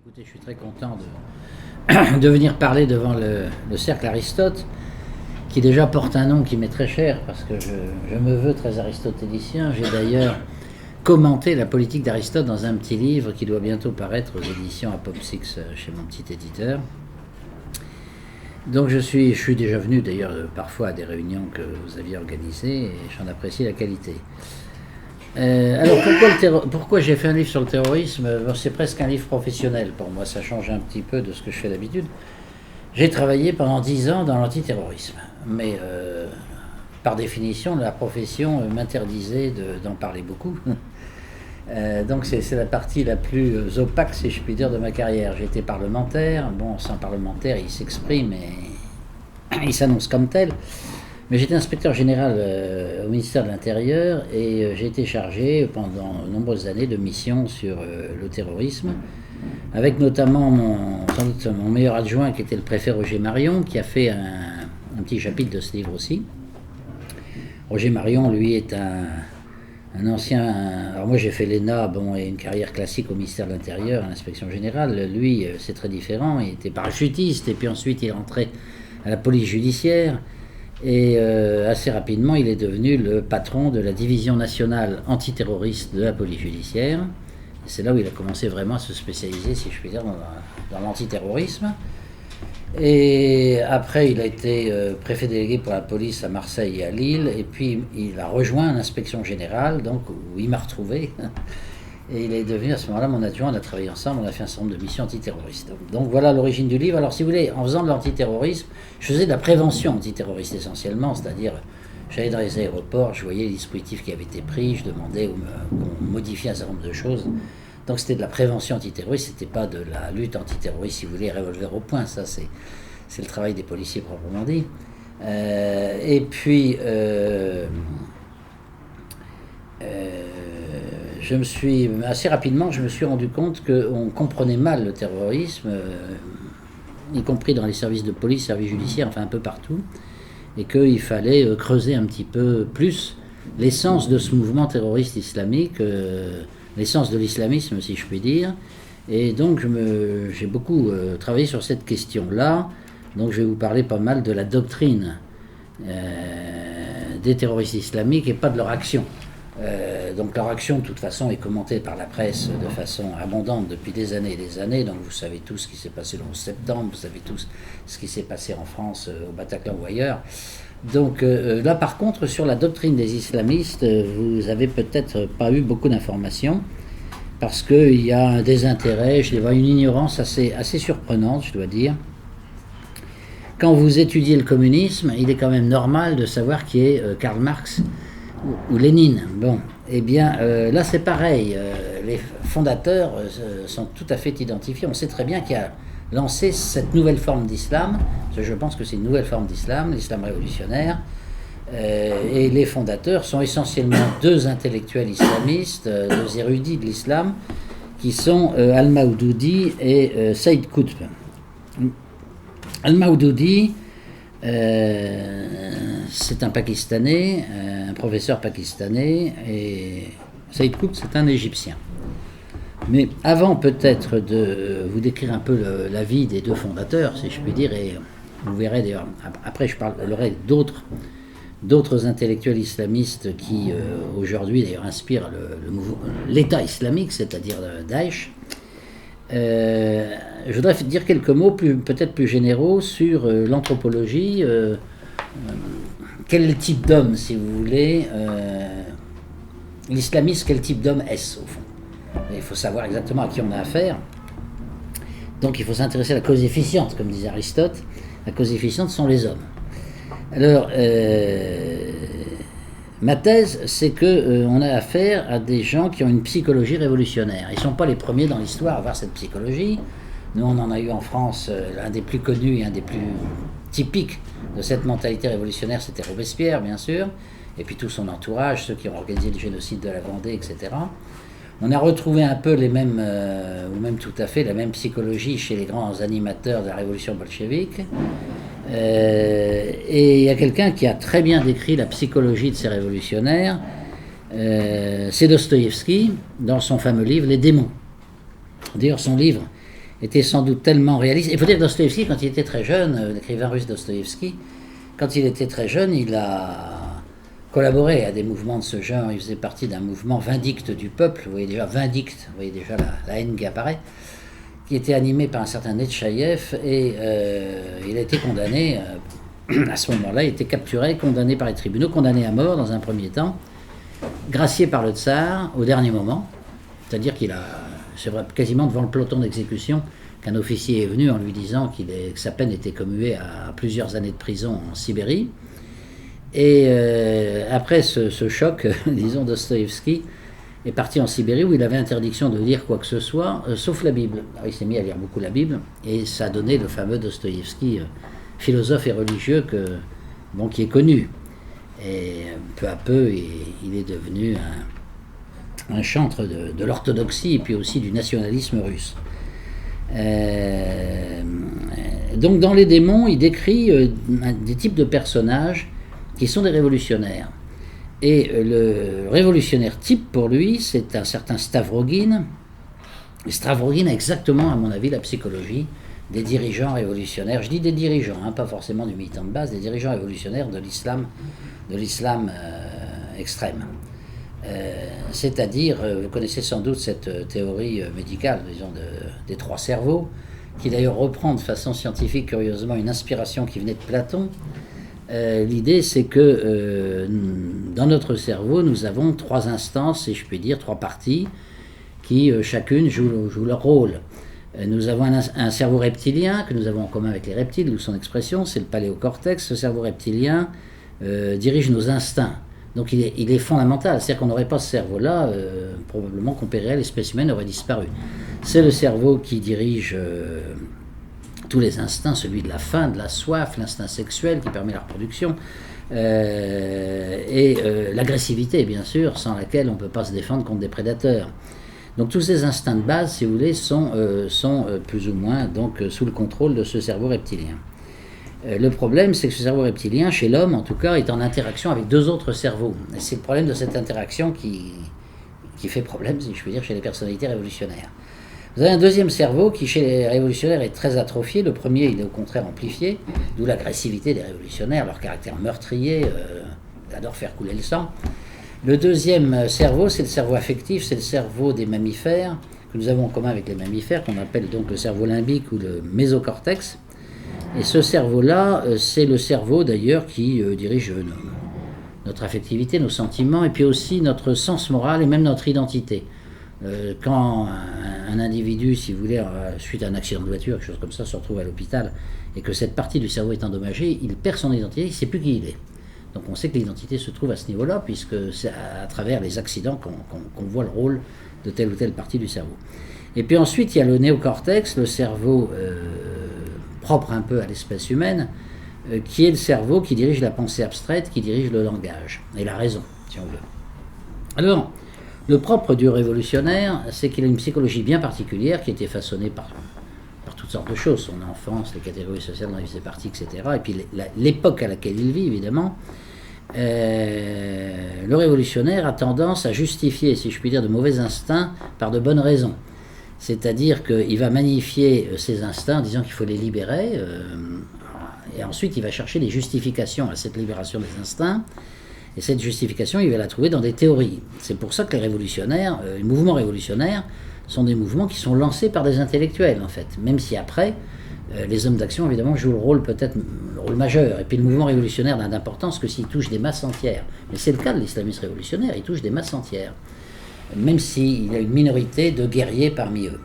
Écoutez, je suis très content de venir parler devant le cercle Aristote, qui déjà porte un nom qui m'est très cher, parce que je me veux très aristotélicien. J'ai d'ailleurs commenté la politique d'Aristote dans un petit livre qui doit bientôt paraître aux éditions Apopsix chez mon petit éditeur. Donc je suis déjà venu d'ailleurs parfois à des réunions que vous aviez organisées, et j'en apprécie la qualité. Alors pourquoi j'ai fait un livre sur le terrorisme? C'est presque un livre professionnel pour moi, ça change un petit peu de ce que je fais d'habitude. J'ai travaillé pendant 10 ans dans l'antiterrorisme, mais par définition la profession m'interdisait d'en parler beaucoup. Donc c'est la partie la plus opaque, si je puis dire, de ma carrière. J'ai été parlementaire, bon, sans parlementaire il s'exprime et il s'annonce comme tel. Mais j'étais inspecteur général au ministère de l'Intérieur et j'ai été chargé pendant de nombreuses années de missions sur le terrorisme, avec notamment sans doute mon meilleur adjoint qui était le préfet Roger Marion, qui a fait un petit chapitre de ce livre aussi. Roger Marion, lui, est un ancien... Alors moi j'ai fait l'ENA, et une carrière classique au ministère de l'Intérieur, à l'inspection générale. Lui, c'est très différent, il était parachutiste et puis ensuite il est rentré à la police judiciaire. Et assez rapidement, il est devenu le patron de la division nationale antiterroriste de la police judiciaire. Et c'est là où il a commencé vraiment à se spécialiser, si je puis dire, dans l'antiterrorisme. Et après, il a été préfet délégué pour la police à Marseille et à Lille. Et puis, il a rejoint l'inspection générale, donc où il m'a retrouvé. Et il est devenu à ce moment-là mon adjoint, on a travaillé ensemble, on a fait un certain nombre de missions antiterroristes. Donc voilà l'origine du livre. Alors si vous voulez, en faisant de l'antiterrorisme, je faisais de la prévention antiterroriste essentiellement, c'est-à-dire j'allais dans les aéroports, je voyais les dispositifs qui avaient été pris, je demandais qu'on modifie un certain nombre de choses. Donc c'était de la prévention antiterroriste, c'était pas de la lutte antiterroriste, si vous voulez, revolver au poing, ça c'est le travail des policiers proprement dit. Et puis... assez rapidement, je me suis rendu compte qu'on comprenait mal le terrorisme, y compris dans les services de police, services judiciaires, enfin un peu partout, et qu'il fallait creuser un petit peu plus l'essence de ce mouvement terroriste islamique, l'essence de l'islamisme, si je puis dire. Et donc j'ai beaucoup travaillé sur cette question-là. Donc je vais vous parler pas mal de la doctrine des terroristes islamiques et pas de leur action. Donc leur action de toute façon est commentée par la presse de façon abondante depuis des années et des années. Donc vous savez tout ce qui s'est passé le 11 septembre, vous savez tout ce qui s'est passé en France, au Bataclan ou ailleurs. Donc là par contre sur la doctrine des islamistes, vous avez peut-être pas eu beaucoup d'informations parce qu'il y a un désintérêt, je les vois, une ignorance assez surprenante, je dois dire. Quand vous étudiez le communisme, il est quand même normal de savoir qui est Karl Marx ou Lénine. Bon, eh bien là c'est pareil, les fondateurs sont tout à fait identifiés. On sait très bien qu'il a lancé cette nouvelle forme d'islam, parce que je pense que c'est une nouvelle forme d'islam, l'islam révolutionnaire, et les fondateurs sont essentiellement deux intellectuels islamistes, deux érudits de l'islam, qui sont Al-Mawdoudi et Saïd Qutb. Al-Mawdoudi, c'est un Pakistanais, un professeur pakistanais, et Saïd Qutb, c'est un Égyptien. Mais avant peut-être de vous décrire un peu la vie des deux fondateurs, si je puis dire, et vous verrez d'ailleurs, après je parlerai d'autres intellectuels islamistes qui aujourd'hui d'ailleurs inspirent l'État islamique, c'est-à-dire Daesh. Je voudrais dire quelques mots peut-être plus généraux sur l'anthropologie. Quel est le type d'homme, si vous voulez, l'islamiste, quel type d'homme est-ce au fond? Il faut savoir exactement à qui on a affaire. Donc il faut s'intéresser à la cause efficiente, comme disait Aristote. La cause efficiente sont les hommes. Alors, ma thèse, c'est qu'on a affaire à des gens qui ont une psychologie révolutionnaire. Ils ne sont pas les premiers dans l'histoire à avoir cette psychologie. Nous, on en a eu en France, l'un des plus connus et un des plus typiques de cette mentalité révolutionnaire, c'était Robespierre, bien sûr, et puis tout son entourage, ceux qui ont organisé le génocide de la Vendée, etc. On a retrouvé un peu les mêmes, ou même tout à fait la même psychologie chez les grands animateurs de la révolution bolchevique. Et il y a quelqu'un qui a très bien décrit la psychologie de ces révolutionnaires, c'est Dostoïevski, dans son fameux livre « Les démons ». D'ailleurs, son livre était sans doute tellement réaliste. Il faut dire que Dostoïevski, quand il était très jeune, l'écrivain russe Dostoïevski, quand il était très jeune, il a collaboré à des mouvements de ce genre. Il faisait partie d'un mouvement vindicte du peuple. Vous voyez déjà vindicte, vous voyez déjà la haine qui apparaît, qui était animé par un certain Netchaïev, et il a été condamné, à ce moment-là, il était capturé, condamné par les tribunaux, condamné à mort dans un premier temps, gracié par le tsar au dernier moment, c'est-à-dire c'est vrai, quasiment devant le peloton d'exécution, qu'un officier est venu en lui disant que sa peine était commuée à plusieurs années de prison en Sibérie. Et après ce choc, disons, Dostoïevski est parti en Sibérie où il avait interdiction de lire quoi que ce soit, sauf la Bible. Alors, il s'est mis à lire beaucoup la Bible, et ça a donné le fameux Dostoïevski, philosophe et religieux qui est connu. Et peu à peu, il est devenu un chantre de l'orthodoxie et puis aussi du nationalisme russe. Donc dans Les démons, il décrit des types de personnages qui sont des révolutionnaires. Et le révolutionnaire type pour lui, c'est un certain Stavrogin. Et Stavrogin a exactement, à mon avis, la psychologie des dirigeants révolutionnaires. Je dis des dirigeants, pas forcément du militant de base, des dirigeants révolutionnaires de l'islam extrême. C'est-à-dire, vous connaissez sans doute cette théorie médicale, disons, des trois cerveaux, qui d'ailleurs reprend de façon scientifique, curieusement, une inspiration qui venait de Platon. L'idée, c'est que dans notre cerveau, nous avons trois instances, si je puis dire, trois parties, qui chacune joue leur rôle. Nous avons un cerveau reptilien que nous avons en commun avec les reptiles, d'où son expression, c'est le paléocortex. Ce cerveau reptilien dirige nos instincts. Donc il est fondamental, c'est-à-dire qu'on n'aurait pas ce cerveau-là, probablement qu'on paierait, l'espèce humaine aurait disparu. C'est le cerveau qui dirige tous les instincts, celui de la faim, de la soif, l'instinct sexuel qui permet la reproduction, et l'agressivité, bien sûr, sans laquelle on ne peut pas se défendre contre des prédateurs. Donc tous ces instincts de base, si vous voulez, sont plus ou moins donc, sous le contrôle de ce cerveau reptilien. Le problème, c'est que ce cerveau reptilien, chez l'homme en tout cas, est en interaction avec deux autres cerveaux. Et c'est le problème de cette interaction qui fait problème, si je puis dire, chez les personnalités révolutionnaires. Vous avez un deuxième cerveau qui, chez les révolutionnaires, est très atrophié. Le premier, il est au contraire amplifié, d'où l'agressivité des révolutionnaires, leur caractère meurtrier, ils adorent faire couler le sang. Le deuxième cerveau, c'est le cerveau affectif, c'est le cerveau des mammifères, que nous avons en commun avec les mammifères, qu'on appelle donc le cerveau limbique ou le mésocortex. Et ce cerveau-là, c'est le cerveau d'ailleurs qui dirige notre affectivité, nos sentiments, et puis aussi notre sens moral et même notre identité. Quand un individu, si vous voulez, suite à un accident de voiture, quelque chose comme ça, se retrouve à l'hôpital, et que cette partie du cerveau est endommagée, il perd son identité, il ne sait plus qui il est. Donc on sait que l'identité se trouve à ce niveau-là, puisque c'est à travers les accidents qu'on voit le rôle de telle ou telle partie du cerveau. Et puis ensuite, il y a le néocortex, le cerveau propre un peu à l'espèce humaine, qui est le cerveau qui dirige la pensée abstraite, qui dirige le langage, et la raison, si on veut. Alors, le propre du révolutionnaire, c'est qu'il a une psychologie bien particulière qui a été façonnée par toutes sortes de choses, son enfance, les catégories sociales dont il faisait partie, etc. Et puis l'époque à laquelle il vit, évidemment. Le révolutionnaire a tendance à justifier, si je puis dire, de mauvais instincts par de bonnes raisons. C'est-à-dire qu'il va magnifier ses instincts en disant qu'il faut les libérer, et ensuite il va chercher des justifications à cette libération des instincts. Et cette justification, il va la trouver dans des théories. C'est pour ça que les révolutionnaires, les mouvements révolutionnaires, sont des mouvements qui sont lancés par des intellectuels, en fait. Même si après, les hommes d'action, évidemment, jouent le rôle majeur. Et puis le mouvement révolutionnaire n'a d'importance que s'il touche des masses entières. Mais c'est le cas de l'islamisme révolutionnaire, il touche des masses entières. Même s'il y a une minorité de guerriers parmi eux,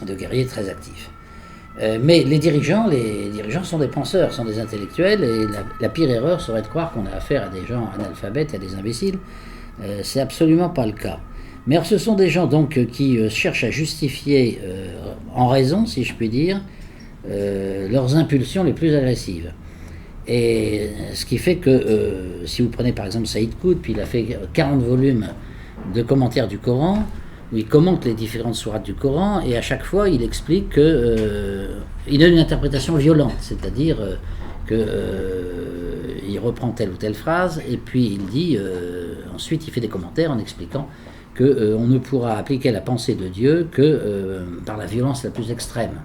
de guerriers très actifs. Mais les dirigeants sont des penseurs, sont des intellectuels, et la pire erreur serait de croire qu'on a affaire à des gens analphabètes, à des imbéciles. C'est absolument pas le cas. Mais alors, ce sont des gens donc qui cherchent à justifier, en raison, si je puis dire, leurs impulsions les plus agressives. Et ce qui fait que, si vous prenez par exemple Saïd Qutb, puis il a fait 40 volumes de commentaires du Coran, où il commente les différentes sourates du Coran, et à chaque fois il explique il donne une interprétation violente, c'est-à-dire qu'il reprend telle ou telle phrase, et puis il dit, ensuite il fait des commentaires en expliquant qu'on ne pourra appliquer la pensée de Dieu que par la violence la plus extrême.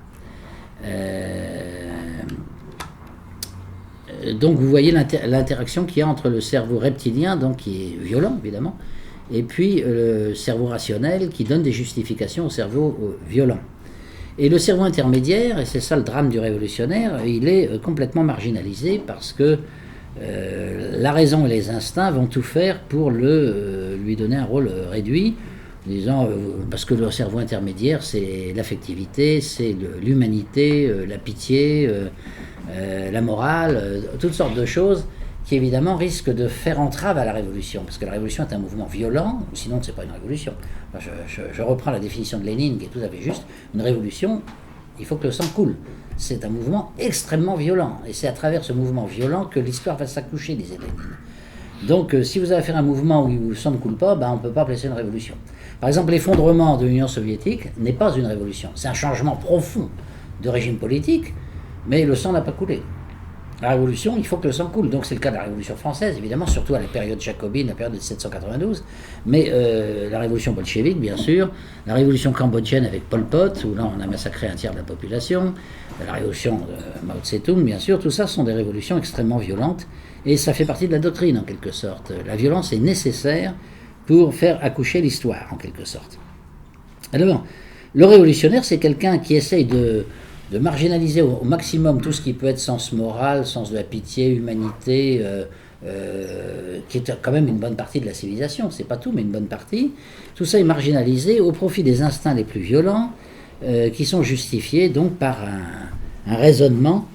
Donc vous voyez l'interaction qu'il y a entre le cerveau reptilien, donc qui est violent évidemment, et puis le cerveau rationnel qui donne des justifications au cerveau violent. Et le cerveau intermédiaire, et c'est ça le drame du révolutionnaire, il est complètement marginalisé parce que la raison et les instincts vont tout faire pour lui donner un rôle réduit, disant, parce que le cerveau intermédiaire, c'est l'affectivité, c'est l'humanité, la pitié, la morale, toutes sortes de choses qui évidemment risquent de faire entrave à la révolution, parce que la révolution est un mouvement violent, sinon c'est pas une révolution. Enfin, je reprends la définition de Lénine qui est tout à fait juste, une révolution, il faut que le sang coule. C'est un mouvement extrêmement violent, et c'est à travers ce mouvement violent que l'histoire va s'accoucher, disait Lénine. Donc si vous avez à faire un mouvement où le sang ne coule pas, on ne peut pas appeler ça une révolution. Par exemple, l'effondrement de l'Union soviétique n'est pas une révolution, c'est un changement profond de régime politique, mais le sang n'a pas coulé. La révolution, il faut que le sang coule. Donc c'est le cas de la révolution française, évidemment, surtout à la période jacobine, la période de 1792, mais la révolution bolchevique, bien sûr, la révolution cambodgienne avec Pol Pot, où là on a massacré un tiers de la population, la révolution de Mao Tse-tung, bien sûr, tout ça sont des révolutions extrêmement violentes, et ça fait partie de la doctrine, en quelque sorte. La violence est nécessaire pour faire accoucher l'histoire, en quelque sorte. Alors, le révolutionnaire, c'est quelqu'un qui essaye de marginaliser au maximum tout ce qui peut être sens moral, sens de la pitié, humanité, qui est quand même une bonne partie de la civilisation, c'est pas tout, mais une bonne partie. Tout ça est marginalisé au profit des instincts les plus violents, qui sont justifiés donc par un raisonnement.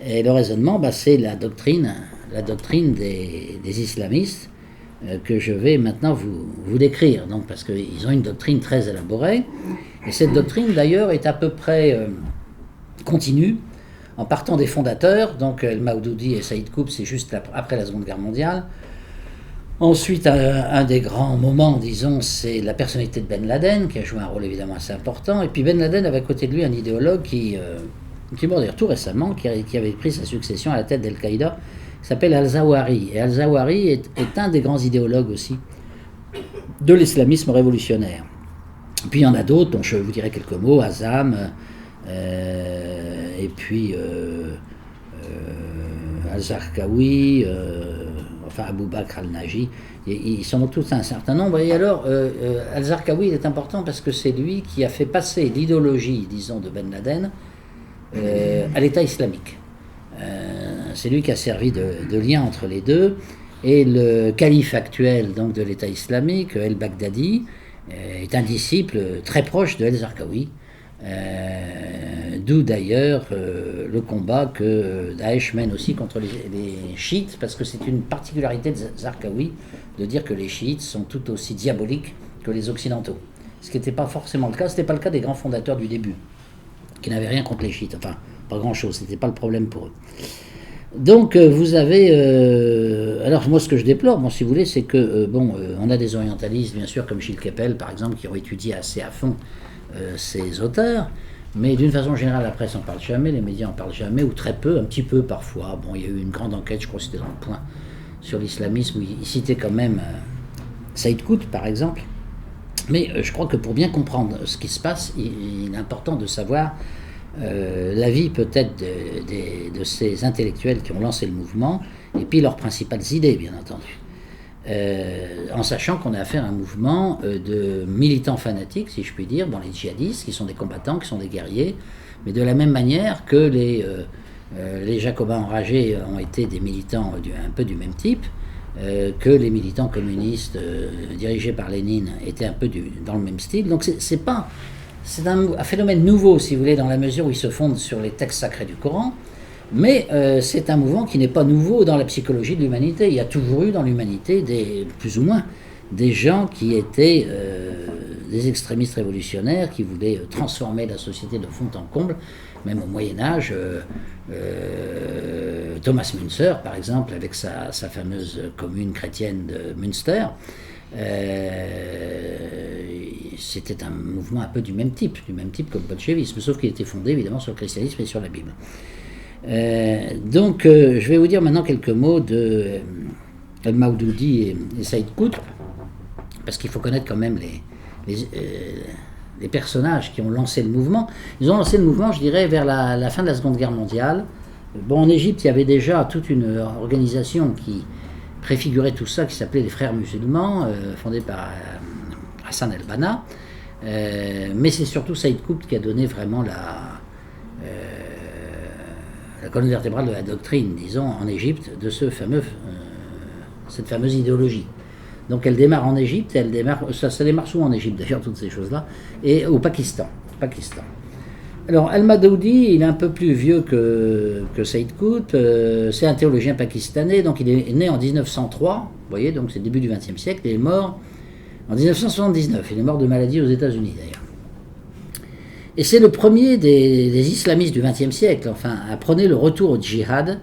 Et le raisonnement, c'est la doctrine des islamistes, que je vais maintenant vous décrire, donc, parce qu'ils ont une doctrine très élaborée. Et cette doctrine, d'ailleurs, est à peu près continue, en partant des fondateurs, donc El Maoudoudi et Saïd Qutb, c'est juste après la Seconde Guerre mondiale. Ensuite, un des grands moments, disons, c'est la personnalité de Ben Laden, qui a joué un rôle évidemment assez important. Et puis Ben Laden avait à côté de lui un idéologue qui est mort d'ailleurs tout récemment, qui avait pris sa succession à la tête d'Al-Qaïda, qui s'appelle Al-Zawahiri. Et Al-Zawahiri est un des grands idéologues aussi de l'islamisme révolutionnaire. Puis il y en a d'autres, dont je vous dirai quelques mots, Azam, et puis Al-Zarqawi, enfin Abou Bakr al-Naji, ils sont tous un certain nombre. Et alors, Al-Zarqawi est important parce que c'est lui qui a fait passer l'idéologie, disons, de Ben Laden à l'État islamique. C'est lui qui a servi de lien entre les deux. Et le calife actuel donc, de l'État islamique, El-Baghdadi, est un disciple très proche de Al-Zarqawi. D'où d'ailleurs le combat que Daesh mène aussi contre les chiites, parce que c'est une particularité de Zarqawi de dire que les chiites sont tout aussi diaboliques que les occidentaux. Ce qui n'était pas forcément le cas, ce n'était pas le cas des grands fondateurs du début, qui n'avaient rien contre les chiites, enfin pas grand-chose, ce n'était pas le problème pour eux. Donc vous avez... alors moi ce que je déplore, si vous voulez, c'est que on a des orientalistes, bien sûr, comme Gilles Kepel, par exemple, qui ont étudié assez à fond ces auteurs, mais d'une façon générale, la presse n'en parle jamais, les médias n'en parlent jamais, ou très peu, un petit peu parfois. Bon, il y a eu une grande enquête, je crois que c'était dans le Point, sur l'islamisme, où il citait quand même Saïd Qutb, par exemple. Mais je crois que pour bien comprendre ce qui se passe, il est important de savoir l'avis peut-être de ces intellectuels qui ont lancé le mouvement, et puis leurs principales idées, bien entendu. En sachant qu'on a affaire à un mouvement de militants fanatiques, si je puis dire, dans les djihadistes, qui sont des combattants, qui sont des guerriers, mais de la même manière que les jacobins enragés ont été des militants un peu du même type, que les militants communistes dirigés par Lénine étaient un peu dans le même style. Donc c'est un phénomène nouveau, si vous voulez, dans la mesure où il se fonde sur les textes sacrés du Coran. Mais c'est un mouvement qui n'est pas nouveau dans la psychologie de l'humanité. Il y a toujours eu dans l'humanité, plus ou moins, des gens qui étaient des extrémistes révolutionnaires, qui voulaient transformer la société de fond en comble. Même au Moyen-Âge, Thomas Müntzer, par exemple, avec sa fameuse commune chrétienne de Münster, c'était un mouvement un peu du même type que le bolchevisme, sauf qu'il était fondé évidemment sur le christianisme et sur la Bible. Donc je vais vous dire maintenant quelques mots de El Maoudoudi et Saïd Qutb. parce qu'il faut connaître quand même les personnages qui ont lancé le mouvement. Ils ont lancé le mouvement, je dirais, vers la fin de la Seconde Guerre mondiale. Bon, en Égypte, il y avait déjà toute une organisation qui préfigurait tout ça, qui s'appelait les Frères musulmans, fondée par Hassan el-Banna. Mais c'est surtout Saïd Qutb qui a donné vraiment la colonne vertébrale de la doctrine, disons, en Égypte, de cette fameuse idéologie. Donc elle démarre en Égypte, ça démarre souvent en Égypte d'ailleurs, toutes ces choses-là, et au Pakistan. Alors Al-Madoudi, il est un peu plus vieux que Saïd Qutb, c'est un théologien pakistanais, donc il est né en 1903, vous voyez, donc c'est le début du XXe siècle, et il est mort en 1979, il est mort de maladie aux États-Unis d'ailleurs. Et c'est le premier des islamistes du XXe siècle, enfin, à prôner le retour au djihad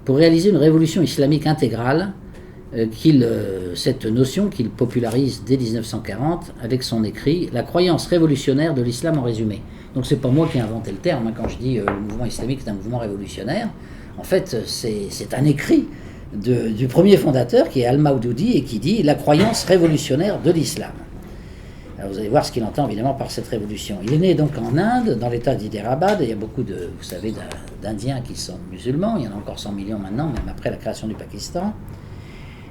pour réaliser une révolution islamique intégrale, cette notion qu'il popularise dès 1940 avec son écrit « La croyance révolutionnaire de l'islam en résumé ». Donc c'est pas moi qui ai inventé le terme, hein, quand je dis le mouvement islamique est un mouvement révolutionnaire. En fait, c'est un écrit du premier fondateur qui est Al-Maududi et qui dit « La croyance révolutionnaire de l'islam ». Alors vous allez voir ce qu'il entend évidemment par cette révolution. Il est né donc en Inde, dans l'état d'Hyderabad. Il y a beaucoup vous savez, d'Indiens qui sont musulmans. Il y en a encore 100 millions maintenant, même après la création du Pakistan.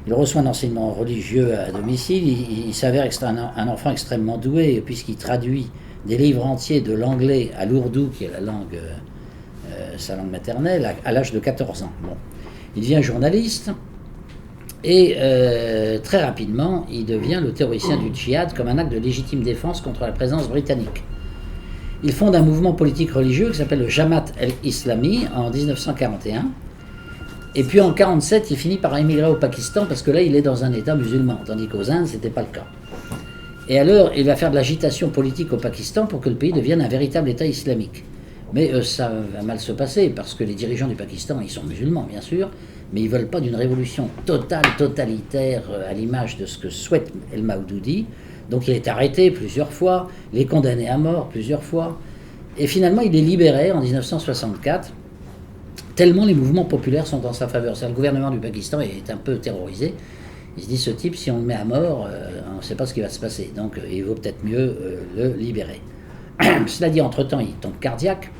Il reçoit un enseignement religieux à domicile. Il s'avère être un enfant extrêmement doué, puisqu'il traduit des livres entiers de l'anglais à l'ourdou, qui est sa langue maternelle, à l'âge de 14 ans. Bon. Il devient journaliste. Et très rapidement, il devient le théoricien du djihad comme un acte de légitime défense contre la présence britannique. Il fonde un mouvement politique religieux qui s'appelle le Jamaat el-Islami en 1941. Et puis en 1947, il finit par émigrer au Pakistan parce que là, il est dans un état musulman, tandis qu'aux Indes, ce n'était pas le cas. Et alors, il va faire de l'agitation politique au Pakistan pour que le pays devienne un véritable état islamique. Mais ça va mal se passer parce que les dirigeants du Pakistan, ils sont musulmans, bien sûr, mais ils ne veulent pas d'une révolution totalitaire à l'image de ce que souhaite El-Maududi. Donc il est arrêté plusieurs fois, il est condamné à mort plusieurs fois, et finalement il est libéré en 1964, tellement les mouvements populaires sont en sa faveur. Le gouvernement du Pakistan est un peu terrorisé. Il se dit, ce type, si on le met à mort, on ne sait pas ce qui va se passer, donc il vaut peut-être mieux le libérer. Cela dit, entre-temps, il tombe cardiaque,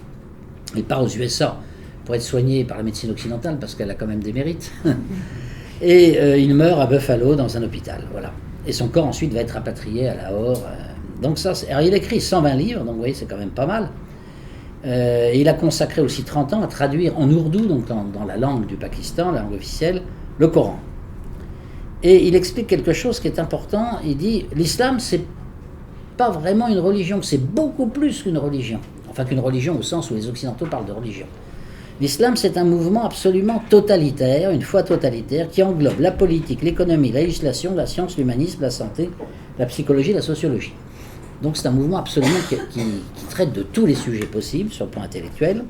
il part aux USA pour être soigné par la médecine occidentale, parce qu'elle a quand même des mérites. Et il meurt à Buffalo, dans un hôpital. Voilà. Et son corps, ensuite, va être rapatrié à Lahore. Donc ça, alors, il écrit 120 livres, donc vous voyez, c'est quand même pas mal. Et il a consacré aussi 30 ans à traduire en ourdou, donc dans la langue du Pakistan, la langue officielle, le Coran. Et il explique quelque chose qui est important. Il dit, l'islam, c'est pas vraiment une religion, c'est beaucoup plus qu'une religion. Enfin, qu'une religion au sens où les Occidentaux parlent de religion. L'islam, c'est un mouvement absolument totalitaire, une foi totalitaire, qui englobe la politique, l'économie, la législation, la science, l'humanisme, la santé, la psychologie, la sociologie. Donc c'est un mouvement absolument qui traite de tous les sujets possibles sur le plan intellectuel.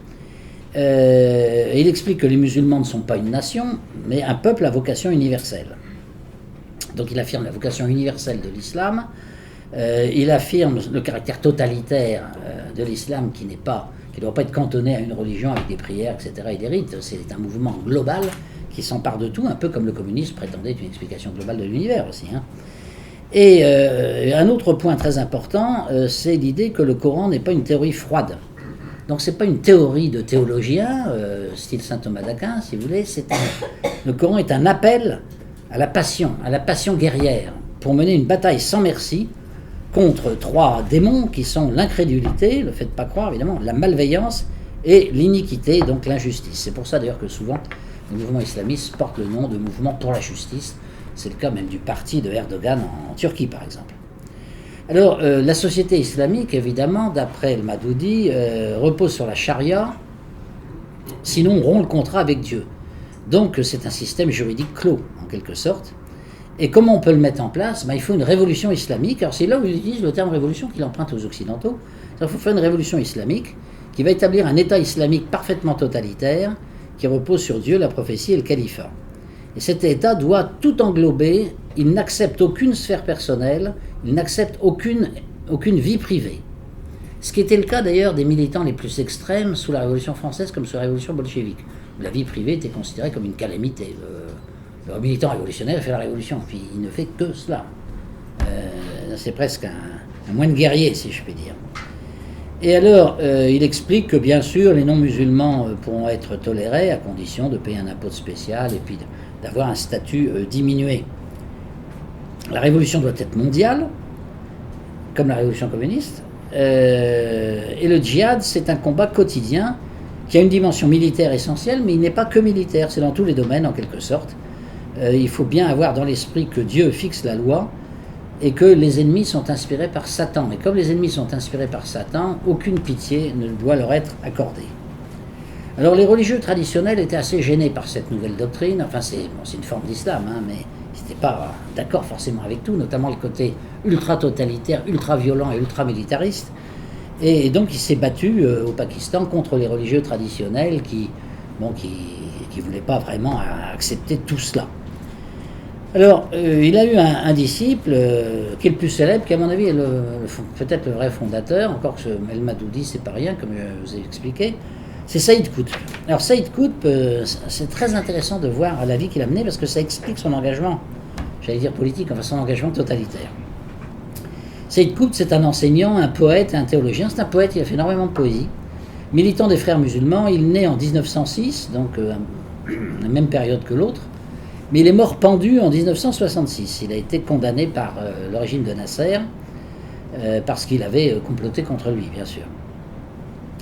Il explique que les musulmans ne sont pas une nation, mais un peuple à vocation universelle. Donc il affirme la vocation universelle de l'islam. Il affirme le caractère totalitaire de l'islam qui ne doit pas être cantonné à une religion avec des prières, etc. et des rites. C'est un mouvement global qui s'empare de tout, un peu comme le communisme prétendait une explication globale de l'univers aussi. Hein. Et un autre point très important, c'est l'idée que le Coran n'est pas une théorie froide. Donc c'est pas une théorie de théologien, style saint Thomas d'Aquin, si vous voulez. Le Coran est un appel à la passion guerrière, pour mener une bataille sans merci contre 3 démons qui sont l'incrédulité, le fait de ne pas croire évidemment, la malveillance et l'iniquité, donc l'injustice. C'est pour ça d'ailleurs que souvent le mouvement islamiste porte le nom de mouvement pour la justice. C'est le cas même du parti de Erdogan en Turquie par exemple. Alors la société islamique évidemment, d'après El Madoudi, repose sur la charia, sinon on rompt le contrat avec Dieu. Donc c'est un système juridique clos en quelque sorte. Et comment on peut le mettre en place? Il faut une révolution islamique. Alors c'est là où il utilise le terme révolution qu'il emprunte aux Occidentaux. Il faut faire une révolution islamique qui va établir un État islamique parfaitement totalitaire qui repose sur Dieu, la prophétie et le califat. Et cet État doit tout englober. Il n'accepte aucune sphère personnelle, il n'accepte aucune vie privée. Ce qui était le cas d'ailleurs des militants les plus extrêmes sous la Révolution française comme sous la Révolution bolchevique. La vie privée était considérée comme une calamité. Le militant révolutionnaire fait la révolution, puis il ne fait que cela. c'est presque un moine guerrier, si je puis dire. Et alors, il explique que bien sûr, les non-musulmans pourront être tolérés à condition de payer un impôt spécial et puis d'avoir un statut diminué. La révolution doit être mondiale, comme la révolution communiste, et le djihad, c'est un combat quotidien qui a une dimension militaire essentielle, mais il n'est pas que militaire, c'est dans tous les domaines en quelque sorte. Il faut bien avoir dans l'esprit que Dieu fixe la loi et que les ennemis sont inspirés par Satan. Et comme les ennemis sont inspirés par Satan, aucune pitié ne doit leur être accordée. Alors les religieux traditionnels étaient assez gênés par cette nouvelle doctrine, enfin c'est une forme d'islam, hein, mais ils n'étaient pas d'accord forcément avec tout, notamment le côté ultra-totalitaire, ultra-violent et ultra-militariste. Et donc il s'est battu au Pakistan contre les religieux traditionnels qui ne voulaient pas vraiment accepter tout cela. Alors, il a eu un disciple qui est le plus célèbre, qui à mon avis est peut-être le vrai fondateur, encore que El Madoudi, c'est pas rien, comme je vous ai expliqué, c'est Saïd Qutb. Alors Saïd Qutb, c'est très intéressant de voir la vie qu'il a menée, parce que ça explique son engagement, j'allais dire politique, enfin son engagement totalitaire. Saïd Qutb, c'est un enseignant, un poète, un théologien, c'est un poète, il a fait énormément de poésie. Militant des frères musulmans, il naît en 1906, donc la même période que l'autre, mais il est mort pendu en 1966. Il a été condamné par le régime de Nasser parce qu'il avait comploté contre lui, bien sûr.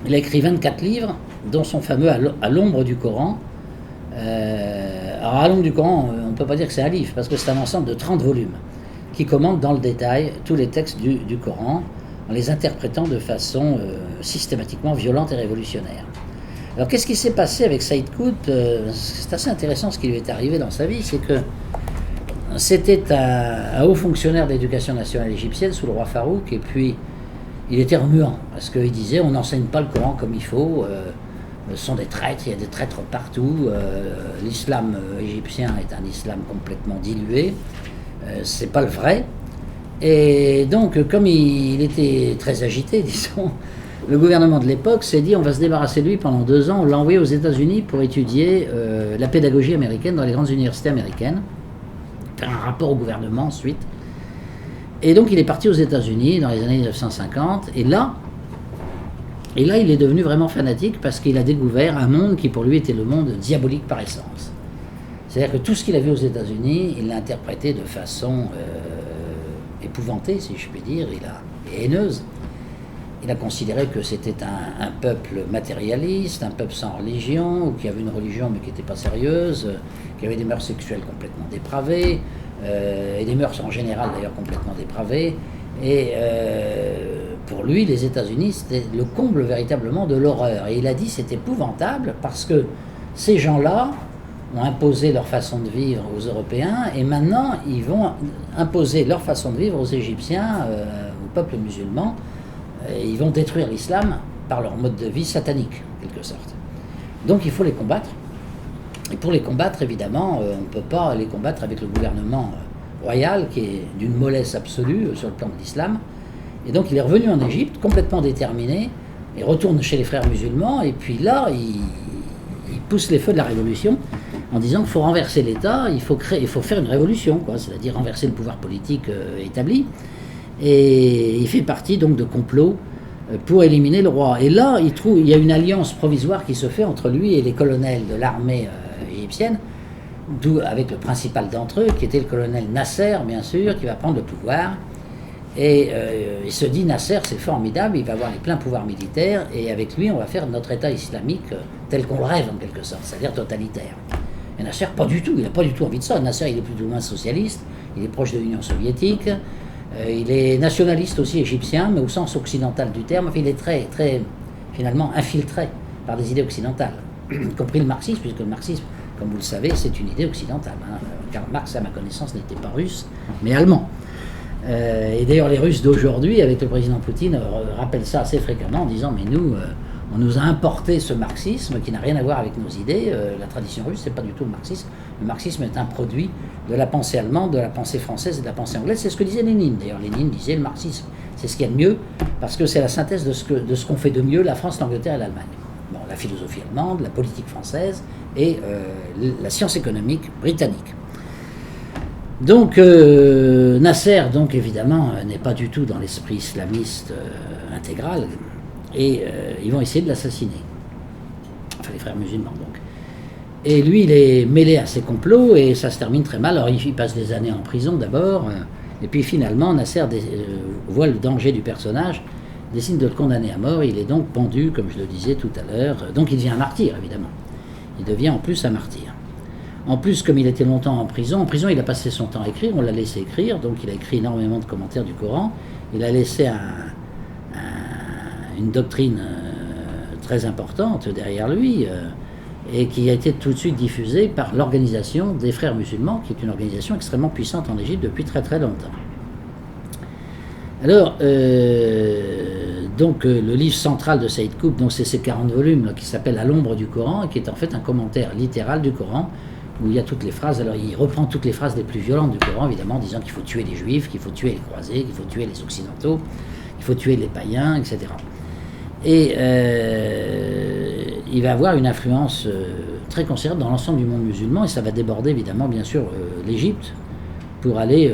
Il a écrit 24 livres, dont son fameux À l'ombre du Coran. Alors, À l'ombre du Coran, on ne peut pas dire que c'est un livre, parce que c'est un ensemble de 30 volumes qui commente dans le détail tous les textes du Coran, en les interprétant de façon systématiquement violente et révolutionnaire. Alors qu'est-ce qui s'est passé avec Saïd Qutb? C'est assez intéressant ce qui lui est arrivé dans sa vie, c'est que c'était un haut fonctionnaire d'éducation nationale égyptienne sous le roi Farouk, et puis il était remuant, parce qu'il disait on n'enseigne pas le Coran comme il faut, ce sont des traîtres, il y a des traîtres partout, l'islam égyptien est un islam complètement dilué, c'est pas le vrai. Et donc comme il était très agité, disons, le gouvernement de l'époque s'est dit on va se débarrasser de lui pendant 2 ans, on l'a envoyé aux États-Unis pour étudier la pédagogie américaine dans les grandes universités américaines, faire un rapport au gouvernement ensuite. Et donc il est parti aux États-Unis dans les années 1950, et là il est devenu vraiment fanatique parce qu'il a découvert un monde qui pour lui était le monde diabolique par essence. C'est-à-dire que tout ce qu'il a vu aux États-Unis, il l'a interprété de façon épouvantée, si je puis dire, et haineuse. Il a considéré que c'était un peuple matérialiste, un peuple sans religion, ou qui avait une religion mais qui n'était pas sérieuse, qui avait des mœurs sexuelles complètement dépravées, et des mœurs en général d'ailleurs complètement dépravées. Et pour lui, les États-Unis, c'était le comble véritablement de l'horreur. Et il a dit c'est épouvantable parce que ces gens-là ont imposé leur façon de vivre aux Européens, et maintenant ils vont imposer leur façon de vivre aux Égyptiens, au peuple musulman. Et ils vont détruire l'islam par leur mode de vie satanique, en quelque sorte. Donc il faut les combattre. Et pour les combattre, évidemment, on ne peut pas les combattre avec le gouvernement royal, qui est d'une mollesse absolue sur le plan de l'islam. Et donc il est revenu en Égypte, complètement déterminé, et retourne chez les frères musulmans, et puis là, il pousse les feux de la révolution, en disant qu'il faut renverser l'État, il faut faire une révolution, quoi, c'est-à-dire renverser le pouvoir politique établi. Et il fait partie donc de complots pour éliminer le roi. Et là, il y a une alliance provisoire qui se fait entre lui et les colonels de l'armée égyptienne, avec le principal d'entre eux, qui était le colonel Nasser, bien sûr, qui va prendre le pouvoir. Et il se dit, Nasser, c'est formidable, il va avoir les pleins pouvoirs militaires, et avec lui, on va faire notre État islamique tel qu'on le rêve, en quelque sorte, c'est-à-dire totalitaire. Et Nasser, pas du tout, il n'a pas du tout envie de ça. Nasser, il est plus ou moins socialiste, il est proche de l'Union soviétique, il est nationaliste aussi égyptien, mais au sens occidental du terme. Enfin, il est très, très, finalement, infiltré par des idées occidentales, y compris le marxisme, puisque le marxisme, comme vous le savez, c'est une idée occidentale. Karl Marx, à ma connaissance, n'était pas russe, mais allemand. Et d'ailleurs, les Russes d'aujourd'hui, avec le président Poutine, rappellent ça assez fréquemment en disant « mais nous, on nous a importé ce marxisme qui n'a rien à voir avec nos idées. La tradition russe, c'est pas du tout le marxisme. Le marxisme est un produit de la pensée allemande, de la pensée française et de la pensée anglaise. C'est ce que disait Lénine. D'ailleurs, Lénine disait le marxisme, c'est ce qu'il y a de mieux, parce que c'est la synthèse de ce qu'on fait de mieux la France, l'Angleterre et l'Allemagne. Bon, la philosophie allemande, la politique française et la science économique britannique. Donc Nasser, donc évidemment, n'est pas du tout dans l'esprit islamiste intégral, et ils vont essayer de l'assassiner. Enfin, les frères musulmans, donc. Et lui, il est mêlé à ces complots, et ça se termine très mal. Alors, il passe des années en prison d'abord, et puis finalement, Nasser voit le danger du personnage, décide de le condamner à mort. Il est donc pendu, comme je le disais tout à l'heure. Donc, il devient un martyr, évidemment. Il devient en plus un martyr. En plus, comme il était longtemps en prison, il a passé son temps à écrire, on l'a laissé écrire, donc il a écrit énormément de commentaires du Coran. Il a laissé une doctrine très importante derrière lui, et qui a été tout de suite diffusée par l'organisation des Frères musulmans, qui est une organisation extrêmement puissante en Égypte depuis très très longtemps. Alors, donc le livre central de Saïd Qutb, donc c'est ces 40 volumes là, qui s'appelle À l'ombre du Coran, et qui est en fait un commentaire littéral du Coran, où il y a toutes les phrases. Alors il reprend toutes les phrases les plus violentes du Coran, évidemment, disant qu'il faut tuer les juifs, qu'il faut tuer les croisés, qu'il faut tuer les occidentaux, qu'il faut tuer les païens, etc. Et il va avoir une influence très considérable dans l'ensemble du monde musulman, et ça va déborder évidemment, bien sûr, l'Égypte, pour aller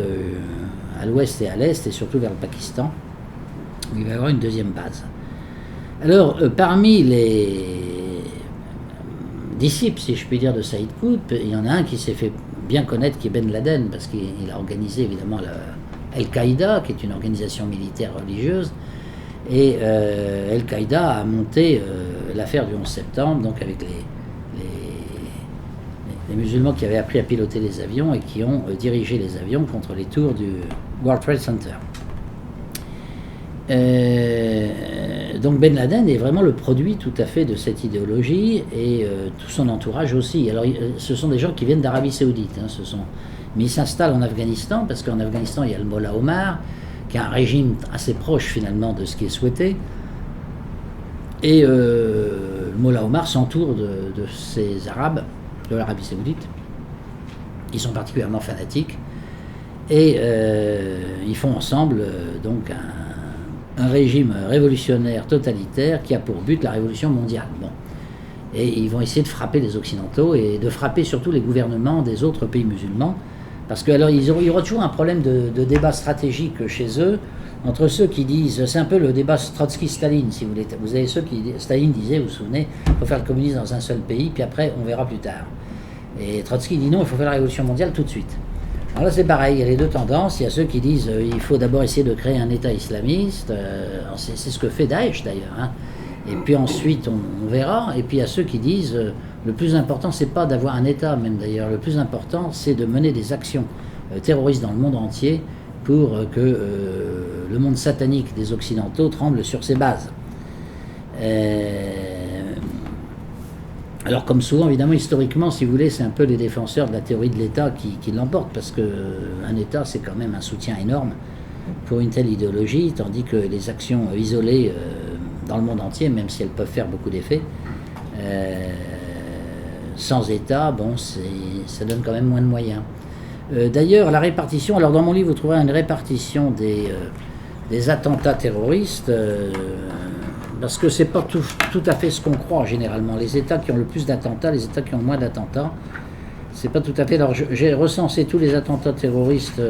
à l'ouest et à l'est, et surtout vers le Pakistan, où il va y avoir une deuxième base. Alors, parmi les disciple, si je puis dire, de Saïd Qutb, il y en a un qui s'est fait bien connaître, qui est Ben Laden, parce qu'il a organisé évidemment Al-Qaïda, qui est une organisation militaire religieuse, et Al-Qaïda a monté l'affaire du 11 septembre, donc avec les musulmans qui avaient appris à piloter les avions et qui ont dirigé les avions contre les tours du World Trade Center. Donc Ben Laden est vraiment le produit tout à fait de cette idéologie, et tout son entourage aussi. Alors ce sont des gens qui viennent d'Arabie Saoudite, hein, mais ils s'installent en Afghanistan, parce qu'en Afghanistan il y a le Mollah Omar, qui a un régime assez proche finalement de ce qui est souhaité, et le Mollah Omar s'entoure de ces Arabes de l'Arabie Saoudite. Ils sont particulièrement fanatiques, et ils font ensemble donc un régime révolutionnaire totalitaire qui a pour but la révolution mondiale. Bon. Et ils vont essayer de frapper les Occidentaux, et de frapper surtout les gouvernements des autres pays musulmans, parce qu'il y aura toujours un problème de débat stratégique chez eux, entre ceux qui disent, c'est un peu le débat Trotsky-Staline, si vous voulez. Vous avez ceux qui, Staline disait, vous vous souvenez, il faut faire le communisme dans un seul pays, puis après on verra plus tard. Et Trotsky dit non, il faut faire la révolution mondiale tout de suite. Alors là c'est pareil, il y a les deux tendances. Il y a ceux qui disent il faut d'abord essayer de créer un État islamiste, c'est ce que fait Daesh d'ailleurs, hein. Et puis ensuite on verra. Et puis il y a ceux qui disent le plus important c'est pas d'avoir un État, même d'ailleurs, le plus important c'est de mener des actions terroristes dans le monde entier pour que le monde satanique des Occidentaux tremble sur ses bases. Alors comme souvent, évidemment, historiquement, si vous voulez, c'est un peu les défenseurs de la théorie de l'État qui l'emportent, parce qu'un État, c'est quand même un soutien énorme pour une telle idéologie, tandis que les actions isolées dans le monde entier, même si elles peuvent faire beaucoup d'effets, sans État, bon, ça donne quand même moins de moyens. D'ailleurs, la répartition, alors dans mon livre, vous trouverez une répartition des attentats terroristes, parce que c'est pas tout à fait ce qu'on croit généralement. Les États qui ont le plus d'attentats, les États qui ont le moins d'attentats, c'est pas tout à fait. Alors j'ai recensé tous les attentats terroristes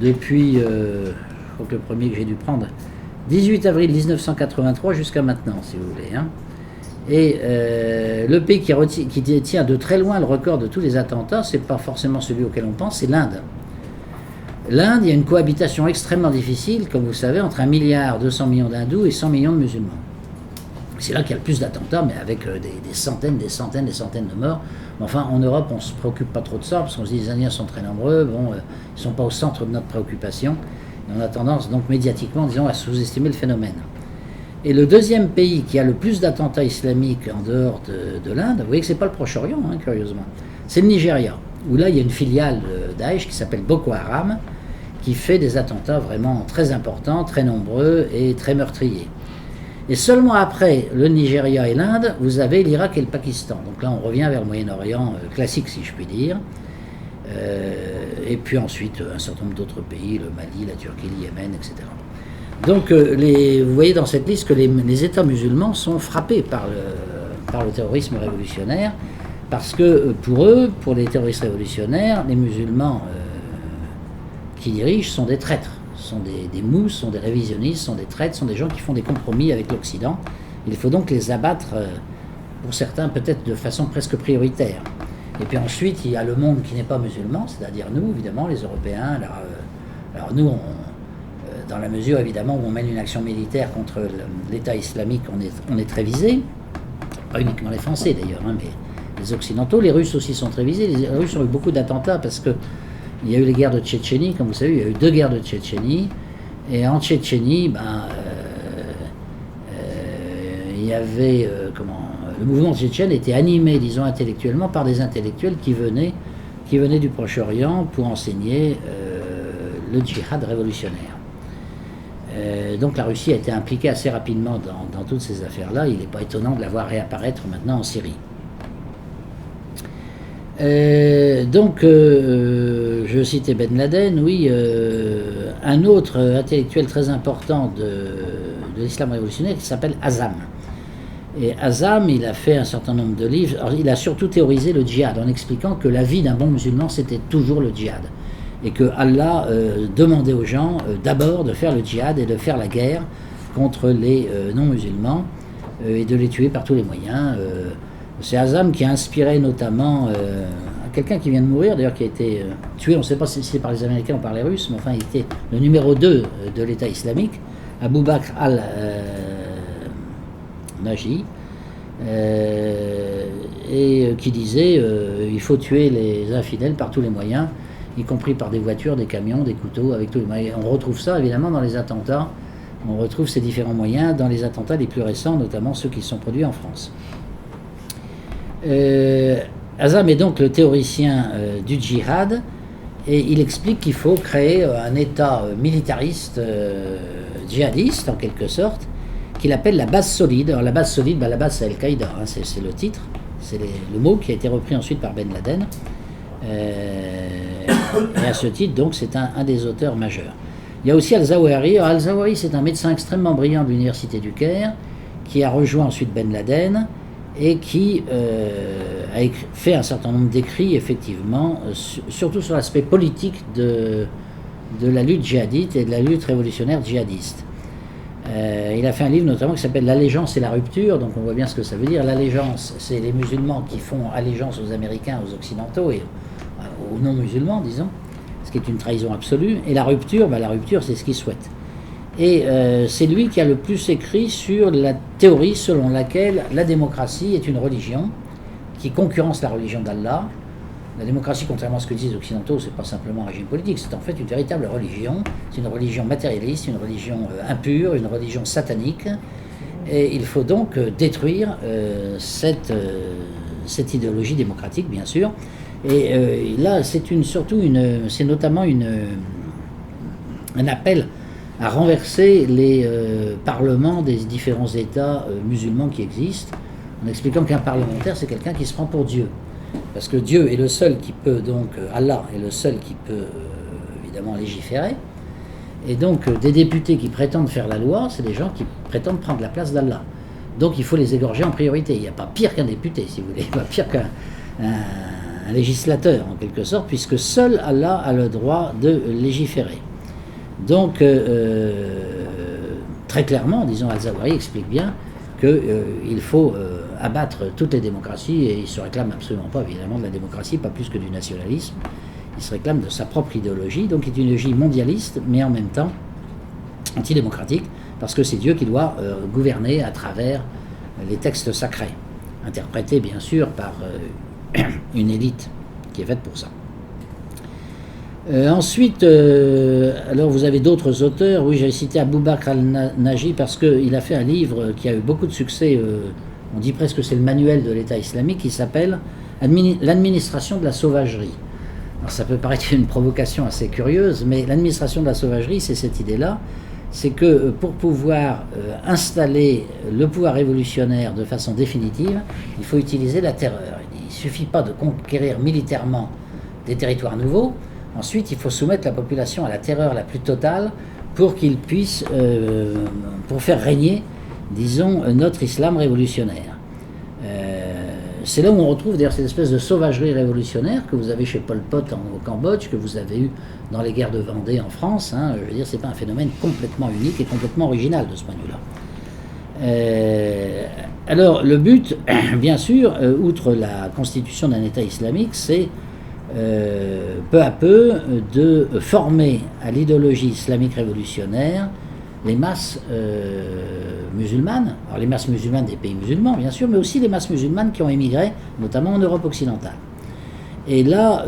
depuis, je crois que le premier que j'ai dû prendre, 18 avril 1983 jusqu'à maintenant, si vous voulez. Hein. Et le pays qui détient de très loin le record de tous les attentats, c'est pas forcément celui auquel on pense, c'est l'Inde. L'Inde, il y a une cohabitation extrêmement difficile, comme vous savez, entre 1,2 milliard d'hindous et 100 millions de musulmans. C'est là qu'il y a le plus d'attentats, mais avec des centaines de morts. Enfin, en Europe, on ne se préoccupe pas trop de ça, parce qu'on se dit que les Indiens sont très nombreux, bon, ils ne sont pas au centre de notre préoccupation. Et on a tendance, donc médiatiquement, disons, à sous-estimer le phénomène. Et le deuxième pays qui a le plus d'attentats islamiques en dehors de l'Inde, vous voyez que ce n'est pas le Proche-Orient, hein, curieusement, c'est le Nigeria, où là, il y a une filiale de Daesh qui s'appelle Boko Haram, qui fait des attentats vraiment très importants, très nombreux et très meurtriers. Et seulement après le Nigeria et l'Inde, vous avez l'Irak et le Pakistan. Donc là, on revient vers le Moyen-Orient classique, si je puis dire. Et puis ensuite, un certain nombre d'autres pays, le Mali, la Turquie, le Yémen, etc. Donc, vous voyez dans cette liste que les États musulmans sont frappés par le terrorisme révolutionnaire, parce que pour eux, pour les terroristes révolutionnaires, les musulmans qui dirigent sont des traîtres, sont des mous, sont des révisionnistes, sont des traîtres, sont des gens qui font des compromis avec l'Occident. Il faut donc les abattre, pour certains peut-être de façon presque prioritaire. Et puis ensuite, il y a le monde qui n'est pas musulman, c'est-à-dire nous, évidemment, les Européens. Alors nous, dans la mesure, évidemment, où on mène une action militaire contre l'État islamique, on est très visés. Pas uniquement les Français, d'ailleurs, hein, mais les Occidentaux. Les Russes aussi sont très visés. Les Russes ont eu beaucoup d'attentats parce qu'il y a eu les guerres de Tchétchénie, comme vous savez, il y a eu 2 guerres de Tchétchénie. Et en Tchétchénie, il y avait... le mouvement tchétchène était animé, disons, intellectuellement par des intellectuels qui venaient du Proche-Orient pour enseigner le djihad révolutionnaire. Donc la Russie a été impliquée assez rapidement dans toutes ces affaires-là. Il n'est pas étonnant de la voir réapparaître maintenant en Syrie. Je citais Ben Laden, oui, un autre intellectuel très important de l'islam révolutionnaire qui s'appelle Azzam. Et Azzam, il a fait un certain nombre de livres. Alors, il a surtout théorisé le djihad en expliquant que la vie d'un bon musulman, c'était toujours le djihad. Et que Allah demandait aux gens d'abord de faire le djihad et de faire la guerre contre les non-musulmans et de les tuer par tous les moyens. C'est Azzam qui a inspiré notamment quelqu'un qui vient de mourir, d'ailleurs qui a été tué, on ne sait pas si c'est par les Américains ou par les Russes, mais enfin il était le numéro 2 de l'État islamique, Abu Bakr al-Naji, et qui disait il faut tuer les infidèles par tous les moyens, y compris par des voitures, des camions, des couteaux, avec tous les moyens. On retrouve ça évidemment dans les attentats, on retrouve ces différents moyens dans les attentats les plus récents, notamment ceux qui sont produits en France. Azzam est donc le théoricien du djihad et il explique qu'il faut créer un État militariste, djihadiste en quelque sorte, qu'il appelle la base solide. Alors la base solide, la base c'est Al-Qaïda, hein, c'est le titre, c'est le mot qui a été repris ensuite par Ben Laden. Et à ce titre, donc, c'est un des auteurs majeurs. Il y a aussi Al-Zawahiri. Al-Zawahiri, c'est un médecin extrêmement brillant de l'université du Caire qui a rejoint ensuite Ben Laden et qui a fait un certain nombre d'écrits, effectivement, surtout sur l'aspect politique de la lutte djihadite et de la lutte révolutionnaire djihadiste. Il a fait un livre notamment qui s'appelle L'allégeance et la rupture, donc on voit bien ce que ça veut dire. L'allégeance, c'est les musulmans qui font allégeance aux Américains, aux Occidentaux et aux non-musulmans, disons, ce qui est une trahison absolue. Et la rupture, c'est ce qu'ils souhaitent. Et c'est lui qui a le plus écrit sur la théorie selon laquelle la démocratie est une religion qui concurrence la religion d'Allah. La démocratie, contrairement à ce que disent les Occidentaux, c'est pas simplement un régime politique, c'est en fait une véritable religion. C'est une religion matérialiste, une religion impure, une religion satanique. Et il faut donc détruire cette idéologie démocratique, bien sûr. Et là, c'est notamment un appel à renverser les parlements des différents États musulmans qui existent, en expliquant qu'un parlementaire, c'est quelqu'un qui se prend pour Dieu. Parce que Dieu est le seul qui peut, donc, Allah est le seul qui peut, évidemment, légiférer. Et donc, des députés qui prétendent faire la loi, c'est des gens qui prétendent prendre la place d'Allah. Donc, il faut les égorger en priorité. Il n'y a pas pire qu'un député, si vous voulez, pas pire qu'un législateur, en quelque sorte, puisque seul Allah a le droit de légiférer. Donc, très clairement, disons, Al-Zawahiri explique bien qu'il faut abattre toutes les démocraties, et il ne se réclame absolument pas, évidemment, de la démocratie, pas plus que du nationalisme. Il se réclame de sa propre idéologie, donc qui est une idéologie mondialiste, mais en même temps antidémocratique, parce que c'est Dieu qui doit gouverner à travers les textes sacrés, interprétés bien sûr par une élite qui est faite pour ça. Ensuite, alors vous avez d'autres auteurs. Oui, j'ai cité Abu Bakr al-Naji parce qu'il a fait un livre qui a eu beaucoup de succès, on dit presque que c'est le manuel de l'État islamique, qui s'appelle L'administration de la sauvagerie. Alors ça peut paraître une provocation assez curieuse, mais l'administration de la sauvagerie, c'est cette idée-là, c'est que pour pouvoir installer le pouvoir révolutionnaire de façon définitive, il faut utiliser la terreur. Il ne suffit pas de conquérir militairement des territoires nouveaux. Ensuite, il faut soumettre la population à la terreur la plus totale pour qu'il puisse, pour faire régner, disons, notre islam révolutionnaire. c'est là où on retrouve d'ailleurs cette espèce de sauvagerie révolutionnaire que vous avez chez Pol Pot au Cambodge, que vous avez eu dans les guerres de Vendée en France. Hein. Je veux dire, c'est pas un phénomène complètement unique et complètement original de ce point de vue-là. Alors, le but, bien sûr, outre la constitution d'un État islamique, c'est peu à peu de former à l'idéologie islamique révolutionnaire les masses musulmanes, alors les masses musulmanes des pays musulmans bien sûr, mais aussi les masses musulmanes qui ont émigré, notamment en Europe occidentale. Et là,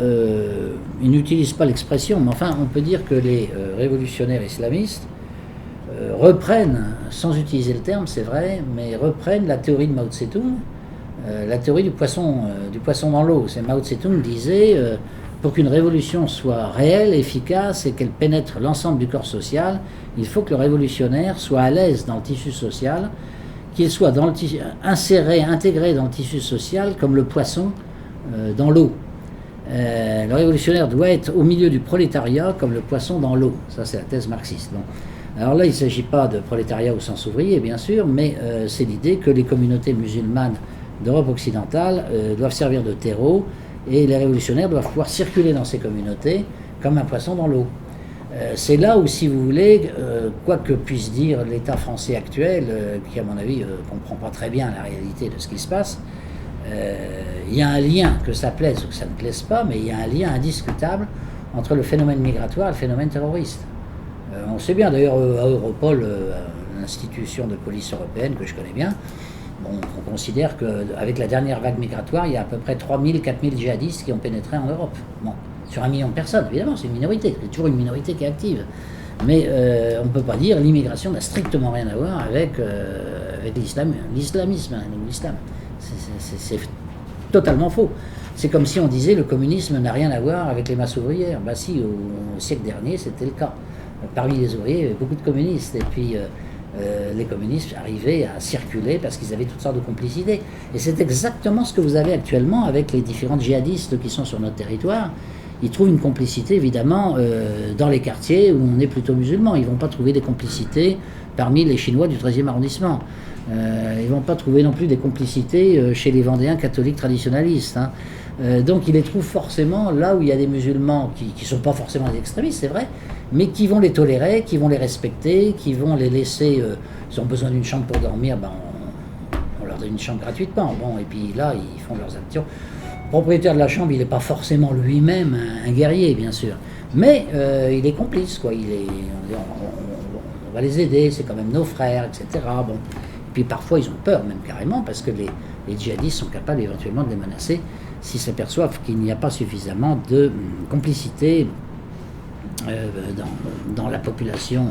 ils n'utilisent pas l'expression, mais enfin on peut dire que les révolutionnaires islamistes reprennent, sans utiliser le terme c'est vrai, mais reprennent la théorie de Mao Tse-tung, la théorie du poisson dans l'eau. C'est Mao Tse-tung disait pour qu'une révolution soit réelle, efficace et qu'elle pénètre l'ensemble du corps social, il faut que le révolutionnaire soit à l'aise dans le tissu social, qu'il soit dans le intégré dans le tissu social comme le poisson dans l'eau. Le révolutionnaire doit être au milieu du prolétariat comme le poisson dans l'eau. Ça, c'est la thèse marxiste. Bon. Alors là, il ne s'agit pas de prolétariat au sens ouvrier, bien sûr, mais c'est l'idée que les communautés musulmanes d'Europe occidentale doivent servir de terreau et les révolutionnaires doivent pouvoir circuler dans ces communautés comme un poisson dans l'eau. C'est là où, si vous voulez, quoi que puisse dire l'État français actuel, qui à mon avis ne comprend pas très bien la réalité de ce qui se passe, il y a un lien, que ça plaise ou que ça ne plaise pas, mais il y a un lien indiscutable entre le phénomène migratoire et le phénomène terroriste. On sait bien d'ailleurs à Europol, l'institution de police européenne que je connais bien, bon, on considère qu'avec la dernière vague migratoire, il y a à peu près 3000, 4000 djihadistes qui ont pénétré en Europe. Bon, sur 1 million de personnes, évidemment, c'est une minorité, c'est toujours une minorité qui est active. Mais on ne peut pas dire l'immigration n'a strictement rien à voir avec l'islamisme, l'islam. C'est totalement faux. C'est comme si on disait le communisme n'a rien à voir avec les masses ouvrières. Bah si, au siècle dernier, c'était le cas. Parmi les ouvriers, il y avait beaucoup de communistes. Et puis, les communistes arrivaient à circuler parce qu'ils avaient toutes sortes de complicités. Et c'est exactement ce que vous avez actuellement avec les différents djihadistes qui sont sur notre territoire. Ils trouvent une complicité, évidemment, dans les quartiers où on est plutôt musulman. Ils ne vont pas trouver des complicités parmi les Chinois du 13e arrondissement. Ils ne vont pas trouver non plus des complicités chez les Vendéens catholiques traditionnalistes. Hein. Donc ils les trouvent forcément là où il y a des musulmans qui ne sont pas forcément des extrémistes, c'est vrai, mais qui vont les tolérer, qui vont les respecter, qui vont les laisser, s'ils ont besoin d'une chambre pour dormir, ben on leur donne une chambre gratuitement. Bon, et puis là, ils font leurs actions. Le propriétaire de la chambre, il n'est pas forcément lui-même un guerrier, bien sûr, mais il est complice, quoi. On va les aider, c'est quand même nos frères, etc. Bon. Et puis parfois, ils ont peur, même carrément, parce que les djihadistes sont capables éventuellement de les menacer s'ils s'aperçoivent qu'il n'y a pas suffisamment de complicité dans la population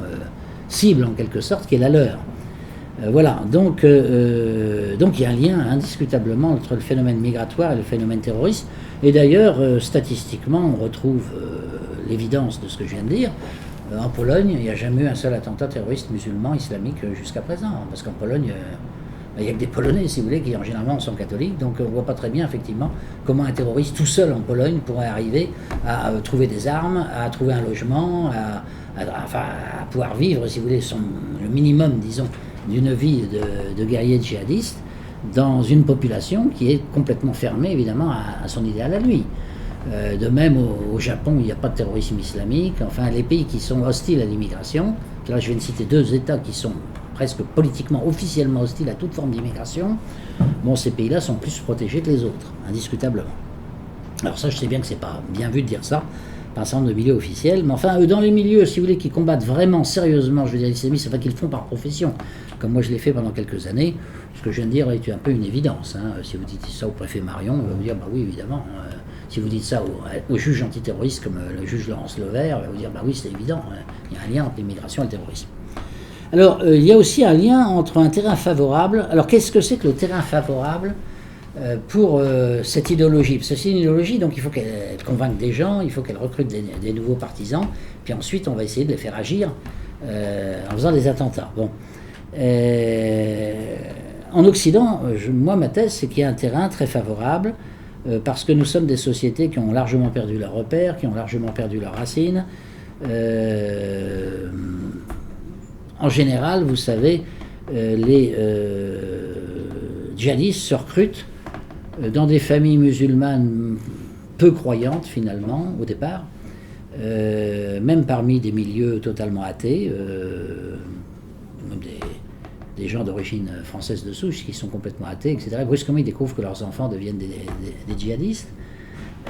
cible, en quelque sorte, qui est la leur. Voilà, donc il y a un lien indiscutablement entre le phénomène migratoire et le phénomène terroriste. Et d'ailleurs, statistiquement, on retrouve l'évidence de ce que je viens de dire. En Pologne, il n'y a jamais eu un seul attentat terroriste musulman islamique jusqu'à présent, parce qu'en Pologne, il n'y a que des Polonais, si vous voulez, qui en généralement sont catholiques, donc on ne voit pas très bien, effectivement, comment un terroriste tout seul en Pologne pourrait arriver à trouver des armes, à trouver un logement, à pouvoir vivre, si vous voulez, le minimum, disons, d'une vie de guerrier djihadiste dans une population qui est complètement fermée, évidemment, à son idéal à lui. De même, au Japon, il n'y a pas de terrorisme islamique. Enfin, les pays qui sont hostiles à l'immigration, là je viens de citer 2 États qui sont presque politiquement, officiellement hostiles à toute forme d'immigration, bon, ces pays-là sont plus protégés que les autres, indiscutablement. Alors ça, je sais bien que c'est pas bien vu de dire ça, par un certain nombre de milieux officiels, mais enfin, dans les milieux, si vous voulez, qui combattent vraiment sérieusement, je veux dire, l'islamisme, enfin, qu'ils le font par profession, comme moi je l'ai fait pendant quelques années, ce que je viens de dire est un peu une évidence. Hein. Si vous dites ça au préfet Marion, il va vous dire, bah oui, évidemment. Si vous dites ça au juge antiterroriste comme le juge Laurence Levert, il va vous dire, bah oui, c'est évident, il y a un lien entre l'immigration et le terrorisme. Alors, il y a aussi un lien entre un terrain favorable. Alors, qu'est-ce que c'est que le terrain favorable pour cette idéologie? Parce que c'est une idéologie, donc il faut qu'elle convainque des gens, il faut qu'elle recrute des nouveaux partisans, puis ensuite, on va essayer de les faire agir en faisant des attentats. Bon. En Occident, moi, ma thèse, c'est qu'il y a un terrain très favorable, parce que nous sommes des sociétés qui ont largement perdu leurs repères, qui ont largement perdu leurs racines. En général, vous savez, les djihadistes se recrutent dans des familles musulmanes peu croyantes finalement au départ, même parmi des milieux totalement athées, même des gens d'origine française de souche qui sont complètement athées, etc. Brusquement, ils découvrent que leurs enfants deviennent des djihadistes.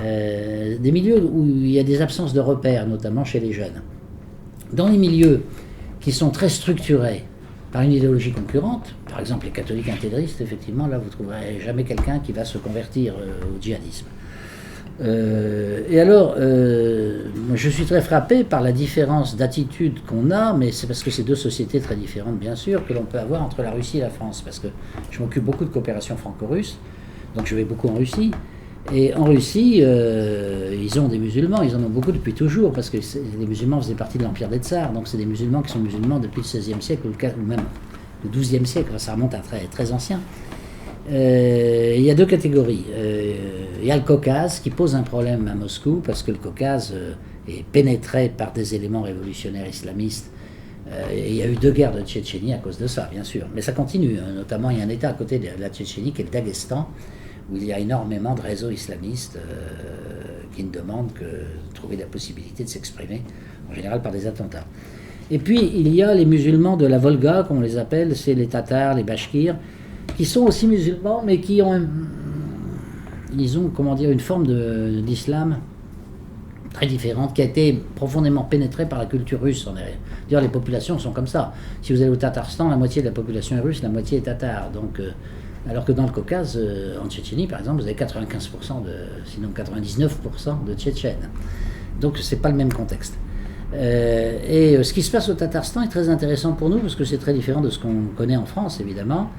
Des milieux où il y a des absences de repères, notamment chez les jeunes. Dans les milieux qui sont très structurés par une idéologie concurrente, par exemple les catholiques intégristes, effectivement, là vous ne trouverez jamais quelqu'un qui va se convertir au djihadisme. Et alors, je suis très frappé par la différence d'attitude qu'on a, mais c'est parce que c'est deux sociétés très différentes, bien sûr, que l'on peut avoir entre la Russie et la France, parce que je m'occupe beaucoup de coopération franco-russe, donc je vais beaucoup en Russie. Et en Russie, ils ont des musulmans, ils en ont beaucoup depuis toujours, parce que les musulmans faisaient partie de l'Empire des Tsars, donc c'est des musulmans qui sont musulmans depuis le XVIe siècle, ou même le XIIe siècle, ça remonte à très, très ancien. Il y a deux catégories. Il y a le Caucase qui pose un problème à Moscou, parce que le Caucase est pénétré par des éléments révolutionnaires islamistes. Et il y a eu 2 guerres de Tchétchénie à cause de ça, bien sûr. Mais ça continue, notamment il y a un État à côté de la Tchétchénie qui est le Daghestan, où il y a énormément de réseaux islamistes qui ne demandent que de trouver la possibilité de s'exprimer, en général par des attentats. Et puis, il y a les musulmans de la Volga, comme on les appelle, c'est les Tatars, les Bachkirs, qui sont aussi musulmans, mais qui ont, comment dire, une forme d'islam très différente, qui a été profondément pénétrée par la culture russe. D'ailleurs, les populations sont comme ça. Si vous allez au Tatarstan, la moitié de la population est russe, la moitié est tatar. Donc, alors que dans le Caucase, en Tchétchénie par exemple, vous avez 95%, sinon 99% de Tchétchènes. Donc c'est pas le même contexte. Et ce qui se passe au Tatarstan est très intéressant pour nous, parce que c'est très différent de ce qu'on connaît en France, évidemment.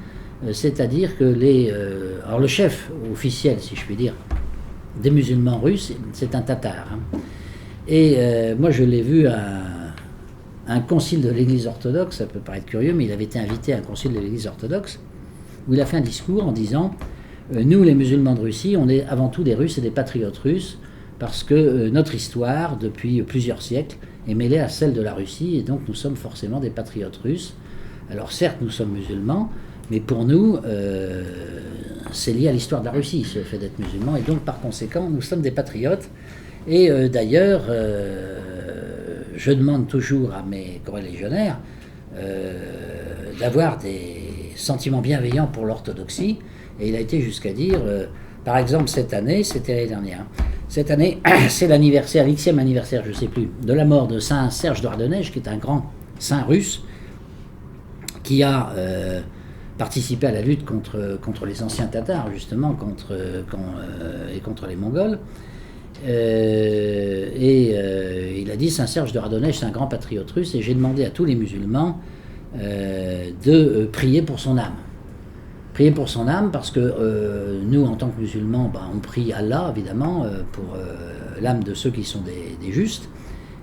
C'est-à-dire que alors le chef officiel, si je puis dire, des musulmans russes, c'est un tatar. Hein. Et moi je l'ai vu à un concile de l'Église orthodoxe, ça peut paraître curieux, mais il avait été invité à un concile de l'Église orthodoxe, où il a fait un discours en disant nous, les musulmans de Russie, on est avant tout des Russes et des patriotes russes, parce que notre histoire, depuis plusieurs siècles, est mêlée à celle de la Russie, et donc nous sommes forcément des patriotes russes. Alors certes, nous sommes musulmans, mais pour nous, c'est lié à l'histoire de la Russie, ce fait d'être musulman, et donc par conséquent, nous sommes des patriotes. Et d'ailleurs, je demande toujours à mes corréligionnaires d'avoir des sentiments bienveillants pour l'orthodoxie, et il a été jusqu'à dire, par exemple cette année, c'était l'année dernière, cette année c'est l'anniversaire, l'Xème anniversaire, je ne sais plus, de la mort de Saint Serge de Radonège, qui est un grand saint russe, qui a participé à la lutte contre les anciens Tatars, justement, et contre les Mongols. Il a dit, Saint Serge de Radonège, c'est un grand patriote russe, et j'ai demandé à tous les musulmans de prier pour son âme. Prier pour son âme, parce que nous, en tant que musulmans, on prie Allah, évidemment, pour l'âme de ceux qui sont des justes.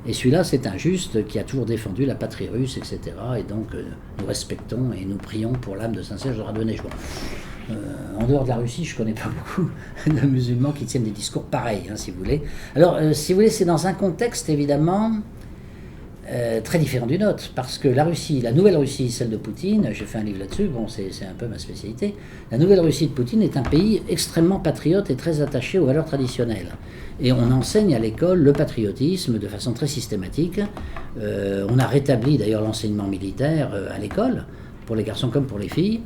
Et celui-là, c'est un juste qui a toujours défendu la patrie russe, etc. Et donc, nous respectons et nous prions pour l'âme de Saint-Serge de Radonège. Bon. En dehors de la Russie, je ne connais pas beaucoup de musulmans qui tiennent des discours pareils, hein, si vous voulez. Alors, si vous voulez, c'est dans un contexte, évidemment, très différent du nôtre, parce que la Russie, la nouvelle Russie, celle de Poutine, j'ai fait un livre là-dessus, bon, c'est un peu ma spécialité, la nouvelle Russie de Poutine est un pays extrêmement patriote et très attaché aux valeurs traditionnelles. Et on enseigne à l'école le patriotisme de façon très systématique. On a rétabli d'ailleurs l'enseignement militaire à l'école, pour les garçons comme pour les filles.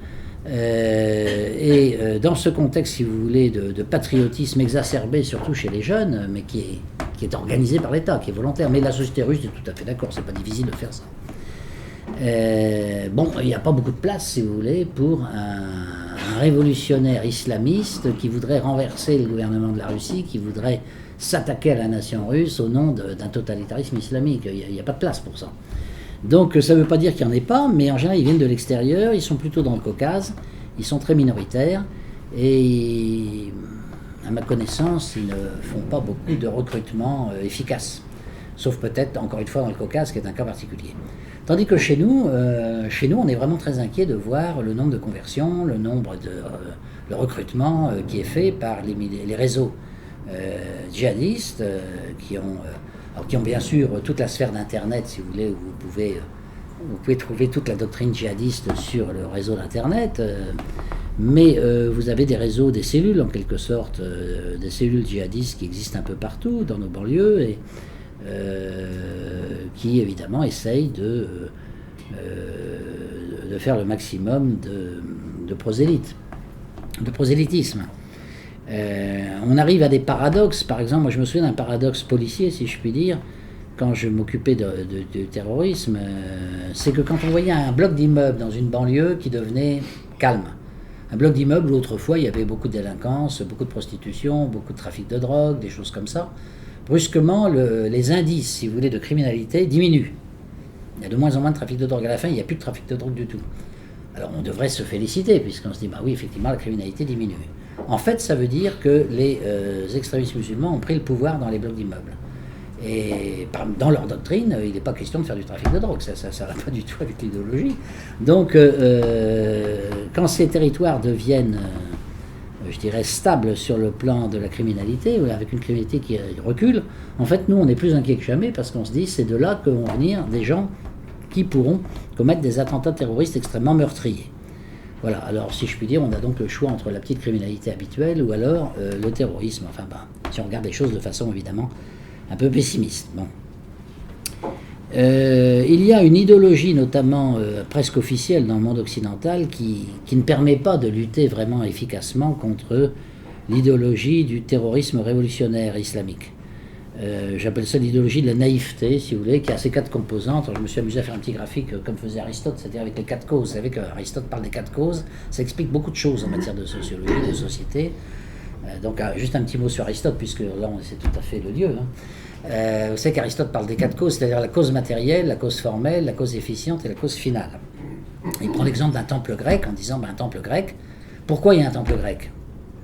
Dans ce contexte, si vous voulez, de patriotisme exacerbé, surtout chez les jeunes, mais qui est organisé par l'État, qui est volontaire. Mais la société russe est tout à fait d'accord, c'est pas difficile de faire ça. Bon, il n'y a pas beaucoup de place, si vous voulez, pour un révolutionnaire islamiste qui voudrait renverser le gouvernement de la Russie, qui voudrait s'attaquer à la nation russe au nom d'un totalitarisme islamique. Il n'y a pas de place pour ça. Donc ça ne veut pas dire qu'il n'y en ait pas, mais en général ils viennent de l'extérieur, ils sont plutôt dans le Caucase, ils sont très minoritaires, et à ma connaissance, ils ne font pas beaucoup de recrutement efficace. Sauf peut-être, encore une fois, dans le Caucase, qui est un cas particulier. Tandis que chez nous, on est vraiment très inquiet de voir le nombre de conversions, le nombre le recrutement qui est fait par les réseaux djihadistes qui ont bien sûr toute la sphère d'Internet, si vous voulez, où vous pouvez trouver toute la doctrine djihadiste sur le réseau d'Internet. Mais vous avez des réseaux, des cellules en quelque sorte, des cellules djihadistes qui existent un peu partout dans nos banlieues et qui évidemment essayent de faire le maximum de prosélytisme. On arrive à des paradoxes. Par exemple, moi je me souviens d'un paradoxe policier, si je puis dire, quand je m'occupais du terrorisme, c'est que quand on voyait un bloc d'immeubles dans une banlieue qui devenait calme, un bloc d'immeubles où autrefois il y avait beaucoup de délinquance, beaucoup de prostitution, beaucoup de trafic de drogue, des choses comme ça, brusquement les indices, si vous voulez, de criminalité diminuent. Il y a de moins en moins de trafic de drogue. À la fin, il n'y a plus de trafic de drogue du tout. Alors on devrait se féliciter, puisqu'on se dit, bah oui, effectivement, la criminalité diminue. En fait, ça veut dire que les extrémistes musulmans ont pris le pouvoir dans les blocs d'immeubles. Et dans leur doctrine, il n'est pas question de faire du trafic de drogue, ça ne va pas du tout avec l'idéologie. Donc, quand ces territoires deviennent, je dirais, stables sur le plan de la criminalité, ou avec une criminalité qui recule, en fait, nous, on est plus inquiets que jamais, parce qu'on se dit, c'est de là que vont venir des gens qui pourront commettre des attentats terroristes extrêmement meurtriers. Voilà, alors si je puis dire, on a donc le choix entre la petite criminalité habituelle ou alors le terrorisme, enfin, si on regarde les choses de façon évidemment un peu pessimiste. Bon. Il y a une idéologie, notamment presque officielle dans le monde occidental, qui ne permet pas de lutter vraiment efficacement contre l'idéologie du terrorisme révolutionnaire islamique. J'appelle ça l'idéologie de la naïveté, si vous voulez, qui a ces 4 composantes. Alors, je me suis amusé à faire un petit graphique comme faisait Aristote, c'est-à-dire avec les 4 causes. Vous savez qu'Aristote parle des 4 causes, ça explique beaucoup de choses en matière de sociologie, de société. Donc juste un petit mot sur Aristote, puisque là c'est tout à fait le lieu. Vous savez qu'Aristote parle des 4 causes, c'est-à-dire la cause matérielle, la cause formelle, la cause efficiente et la cause finale. Il prend l'exemple d'un temple grec en disant, un temple grec, pourquoi il y a un temple grec?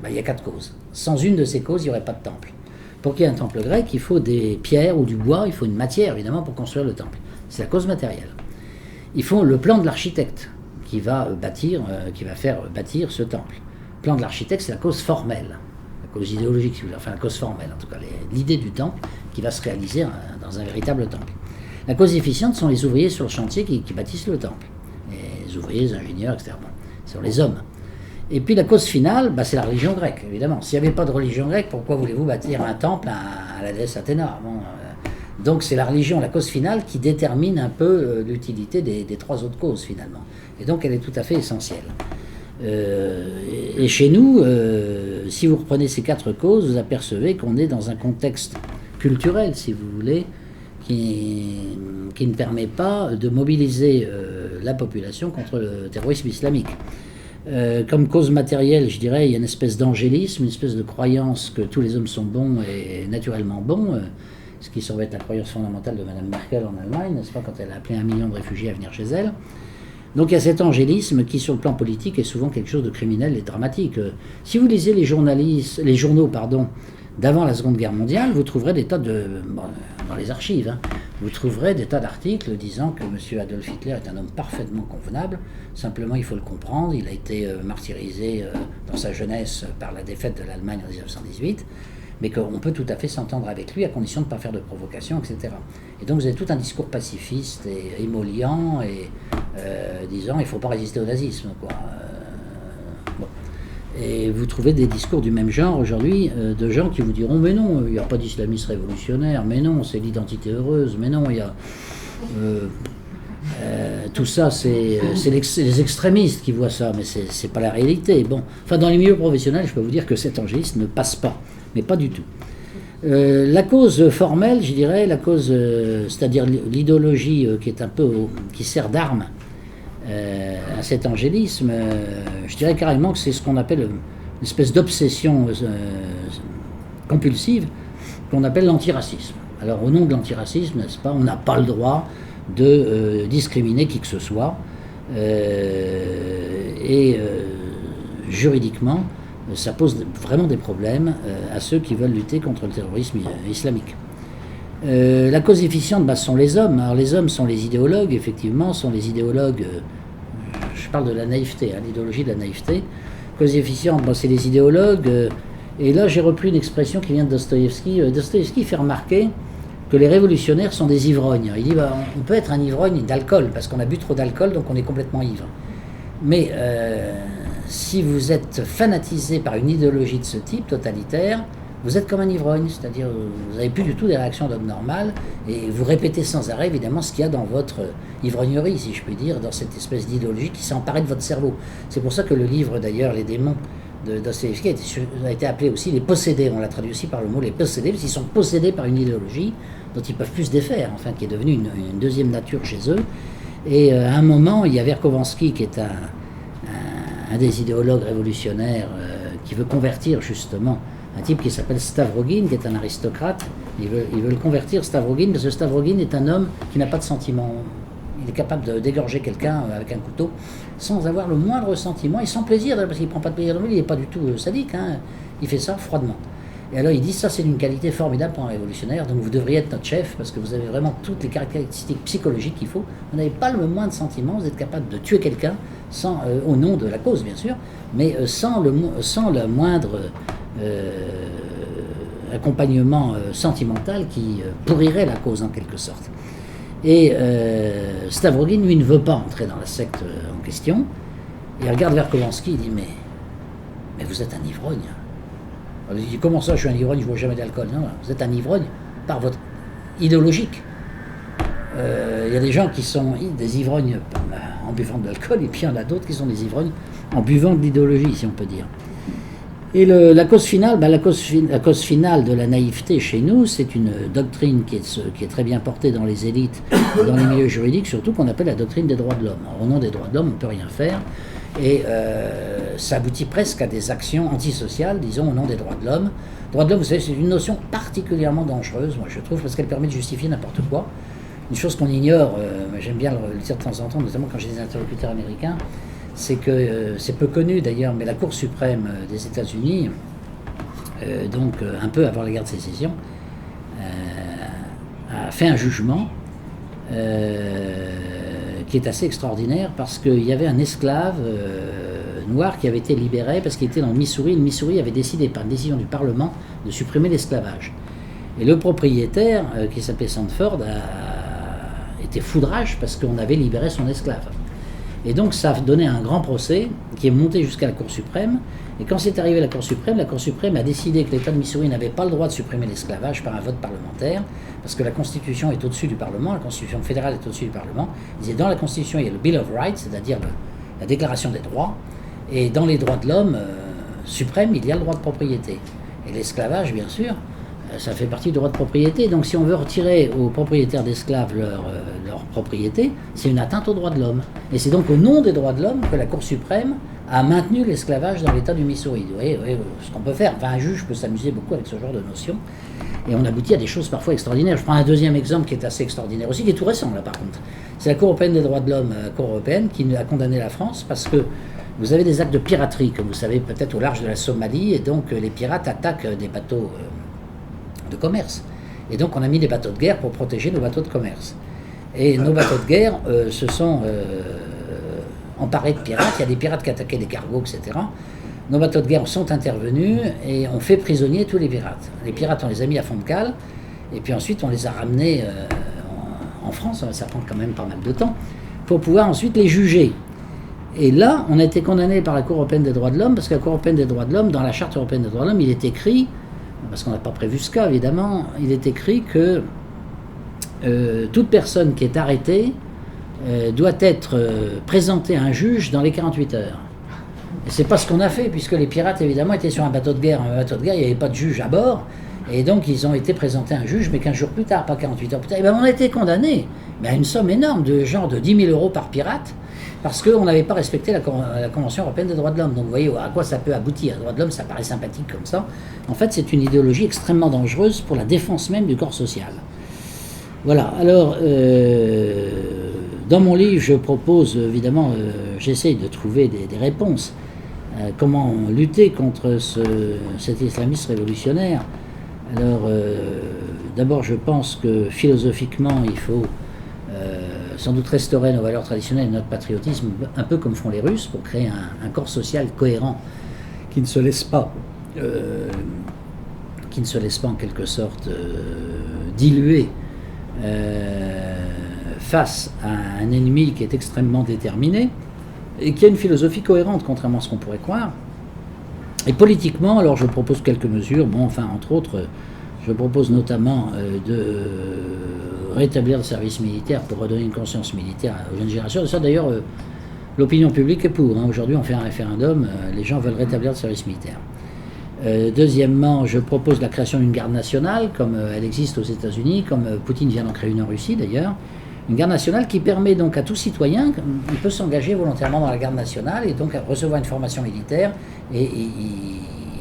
Il y a 4 causes. Sans une de ces causes, il n'y aurait pas de temple. Pour qu'il y ait un temple grec, il faut des pierres ou du bois, il faut une matière évidemment pour construire le temple. C'est la cause matérielle. Il faut le plan de l'architecte qui va faire bâtir ce temple. Le plan de l'architecte, c'est la cause formelle. Cause idéologique, si vous voulez, enfin la cause formelle en tout cas, l'idée du temple qui va se réaliser dans un véritable temple. La cause efficiente sont les ouvriers sur le chantier qui bâtissent le temple. Les ouvriers, les ingénieurs, etc. Bon, ce sont les hommes. Et puis la cause finale, c'est la religion grecque, évidemment. S'il n'y avait pas de religion grecque, pourquoi voulez-vous bâtir un temple à la déesse Athéna? Donc c'est la religion, la cause finale, qui détermine un peu l'utilité des 3 autres causes finalement. Et donc elle est tout à fait essentielle. Et chez nous, si vous reprenez ces 4 causes, vous apercevez qu'on est dans un contexte culturel, si vous voulez, qui ne permet pas de mobiliser la population contre le terrorisme islamique. Comme cause matérielle, je dirais, il y a une espèce d'angélisme, une espèce de croyance que tous les hommes sont bons et naturellement bons, ce qui semble être la croyance fondamentale de Mme Merkel en Allemagne, n'est-ce pas, quand elle a appelé 1 million de réfugiés à venir chez elle. Donc il y a cet angélisme qui, sur le plan politique, est souvent quelque chose de criminel et dramatique. Si vous lisez les journaux d'avant la Seconde Guerre mondiale, vous trouverez des tas dans les archives, vous trouverez des tas d'articles disant que M. Adolf Hitler est un homme parfaitement convenable, simplement il faut le comprendre, il a été martyrisé dans sa jeunesse par la défaite de l'Allemagne en 1918, mais qu'on peut tout à fait s'entendre avec lui à condition de ne pas faire de provocation, etc. Et donc vous avez tout un discours pacifiste et émollient et disant il ne faut pas résister au nazisme, quoi. Bon. Et vous trouvez des discours du même genre aujourd'hui de gens qui vous diront mais non, il n'y a pas d'islamisme révolutionnaire, mais non, c'est l'identité heureuse, mais non, il y a... tout ça, c'est les extrémistes qui voient ça, mais c'est pas la réalité. Bon, enfin, dans les milieux professionnels, je peux vous dire que cet angélisme ne passe pas, mais pas du tout. La cause formelle, je dirais, la cause, c'est-à-dire l'idéologie qui sert d'arme à cet angélisme, je dirais carrément que c'est ce qu'on appelle une espèce d'obsession compulsive qu'on appelle l'antiracisme. Alors, au nom de l'antiracisme, n'est-ce pas, on n'a pas le droit de discriminer qui que ce soit, juridiquement, ça pose vraiment des problèmes à ceux qui veulent lutter contre le terrorisme islamique. La cause efficiente, ce sont les hommes. Alors les hommes sont les idéologues, effectivement, sont les idéologues, je parle de la naïveté, l'idéologie de la naïveté. Cause efficiente, c'est les idéologues, et là j'ai repris une expression qui vient de Dostoïevski. Dostoïevski fait remarquer que les révolutionnaires sont des ivrognes. Il dit on peut être un ivrogne d'alcool, parce qu'on a bu trop d'alcool, donc on est complètement ivre. Mais si vous êtes fanatisé par une idéologie de ce type, totalitaire, vous êtes comme un ivrogne, c'est-à-dire vous n'avez plus du tout des réactions d'homme normal, et vous répétez sans arrêt évidemment ce qu'il y a dans votre ivrognerie, si je puis dire, dans cette espèce d'idéologie qui s'est emparée de votre cerveau. C'est pour ça que le livre d'ailleurs, Les démons de Dostoïevski a été appelé aussi les possédés, on l'a traduit aussi par le mot les possédés, parce qu'ils sont possédés par une idéologie dont ils ne peuvent plus se défaire, enfin qui est devenue une deuxième nature chez eux. Et à un moment, il y a Verkovensky qui est un des idéologues révolutionnaires qui veut convertir justement un type qui s'appelle Stavrogin, qui est un aristocrate. Il veut le convertir, Stavrogin, parce que Stavrogin est un homme qui n'a pas de sentiment. Il est capable de dégorger quelqu'un avec un couteau sans avoir le moindre sentiment et sans plaisir, parce qu'il ne prend pas de plaisir dans le il n'est pas du tout sadique, hein. Il fait ça froidement. Et alors il dit, ça c'est une qualité formidable pour un révolutionnaire, donc vous devriez être notre chef, parce que vous avez vraiment toutes les caractéristiques psychologiques qu'il faut. Vous n'avez pas le moindre sentiment, vous êtes capable de tuer quelqu'un, au nom de la cause bien sûr, mais sans le moindre accompagnement sentimental qui pourrirait la cause en quelque sorte. Et Stavrogin, lui, ne veut pas entrer dans la secte en question. Il regarde Verkovensky, il dit mais vous êtes un ivrogne. Alors, il dit, comment ça, je suis un ivrogne, je ne bois jamais d'alcool. Non, vous êtes un ivrogne par votre idéologique. Il y a des gens qui sont des ivrognes en buvant de l'alcool, et puis il y en a d'autres qui sont des ivrognes en buvant de l'idéologie, si on peut dire. Et la cause finale, la cause finale de la naïveté chez nous, c'est une doctrine qui est très bien portée dans les élites, dans les milieux juridiques, surtout qu'on appelle la doctrine des droits de l'homme. Au nom des droits de l'homme, on ne peut rien faire, et ça aboutit presque à des actions antisociales, disons, au nom des droits de l'homme. Droits de l'homme, vous savez, c'est une notion particulièrement dangereuse, moi je trouve, parce qu'elle permet de justifier n'importe quoi. Une chose qu'on ignore, j'aime bien le dire de temps en temps, notamment quand j'ai des interlocuteurs américains, c'est que c'est peu connu d'ailleurs, mais la Cour suprême des États-Unis, donc un peu avant la guerre de sécession, a fait un jugement qui est assez extraordinaire parce qu'il y avait un esclave noir qui avait été libéré parce qu'il était dans le Missouri. Le Missouri avait décidé par une décision du Parlement de supprimer l'esclavage. Et le propriétaire, qui s'appelait Sandford, était foudrage parce qu'on avait libéré son esclave. Et donc ça a donné un grand procès qui est monté jusqu'à la Cour suprême. Et quand c'est arrivé à la Cour suprême a décidé que l'État de Missouri n'avait pas le droit de supprimer l'esclavage par un vote parlementaire, parce que la Constitution est au-dessus du Parlement, la Constitution fédérale est au-dessus du Parlement. Ils disaient, dans la Constitution, il y a le Bill of Rights, c'est-à-dire la Déclaration des droits, et dans les droits de l'homme suprêmes, il y a le droit de propriété. Et l'esclavage, bien sûr, ça fait partie du droit de propriété. Donc si on veut retirer aux propriétaires d'esclaves leur propriété, c'est une atteinte aux droits de l'homme. Et c'est donc au nom des droits de l'homme que la Cour suprême a maintenu l'esclavage dans l'État du Missouri. Vous voyez ce qu'on peut faire. Enfin, un juge peut s'amuser beaucoup avec ce genre de notions. Et on aboutit à des choses parfois extraordinaires. Je prends un deuxième exemple qui est assez extraordinaire aussi, qui est tout récent là par contre. C'est la Cour européenne des droits de l'homme, la Cour européenne, qui a condamné la France parce que vous avez des actes de piraterie, comme vous savez peut-être au large de la Somalie, et donc les pirates attaquent des bateaux de commerce. Et donc on a mis des bateaux de guerre pour protéger nos bateaux de commerce. Et nos bateaux de guerre se sont emparés de pirates. Il y a des pirates qui attaquaient des cargos, etc. Nos bateaux de guerre sont intervenus et ont fait prisonnier tous les pirates. Les pirates, on les a mis à fond de cale, et puis ensuite on les a ramenés en France, ça prend quand même pas mal de temps, pour pouvoir ensuite les juger. Et là, on a été condamné par la Cour européenne des droits de l'homme, parce que la Cour européenne des droits de l'homme, dans la Charte européenne des droits de l'homme, il est écrit, parce qu'on n'a pas prévu ce cas évidemment, il est écrit que toute personne qui est arrêtée doit être présentée à un juge dans les 48 heures. Et c'est pas ce qu'on a fait, puisque les pirates évidemment étaient sur un bateau de guerre. Un bateau de guerre, il n'y avait pas de juge à bord, et donc ils ont été présentés à un juge, mais 15 jours plus tard, pas 48 heures plus tard. Et bien on a été condamnés à une somme énorme, de genre de 10 000 € par pirate, parce qu'on n'avait pas respecté la Convention européenne des droits de l'homme. Donc vous voyez à quoi ça peut aboutir. Les droits de l'homme, ça paraît sympathique comme ça. En fait, c'est une idéologie extrêmement dangereuse pour la défense même du corps social. Voilà, alors, dans mon livre, je propose, évidemment, j'essaye de trouver des réponses. Comment lutter contre cet islamisme révolutionnaire. Alors, d'abord, je pense que philosophiquement, il faut sans doute restaurer nos valeurs traditionnelles et notre patriotisme, un peu comme font les Russes, pour créer un corps social cohérent qui ne se laisse pas en quelque sorte diluer face à un ennemi qui est extrêmement déterminé. et qui a une philosophie cohérente, contrairement à ce qu'on pourrait croire. Et politiquement, alors je propose quelques mesures, entre autres, je propose notamment de rétablir le service militaire pour redonner une conscience militaire aux jeunes générations. Et ça d'ailleurs, l'opinion publique est pour. Aujourd'hui, on fait un référendum, les gens veulent rétablir le service militaire. Deuxièmement, je propose la création d'une garde nationale, comme elle existe aux États-Unis, comme Poutine vient d'en créer une en Russie d'ailleurs. Une garde nationale qui permet donc à tout citoyen, il peut s'engager volontairement dans la garde nationale et donc recevoir une formation militaire et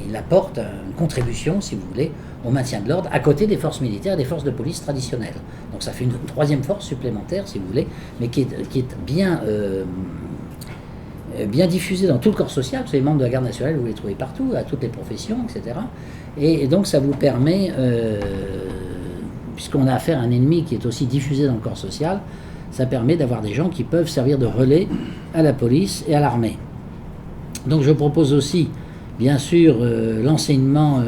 il apporte une contribution, si vous voulez, au maintien de l'ordre à côté des forces militaires et des forces de police traditionnelles. Donc ça fait une troisième force supplémentaire, si vous voulez, mais qui est bien diffusée dans tout le corps social, parce que les membres de la garde nationale, vous les trouvez partout, à toutes les professions, etc. Et donc ça vous permet, puisqu'on a affaire à un ennemi qui est aussi diffusé dans le corps social, ça permet d'avoir des gens qui peuvent servir de relais à la police et à l'armée. Donc je propose aussi, bien sûr, l'enseignement,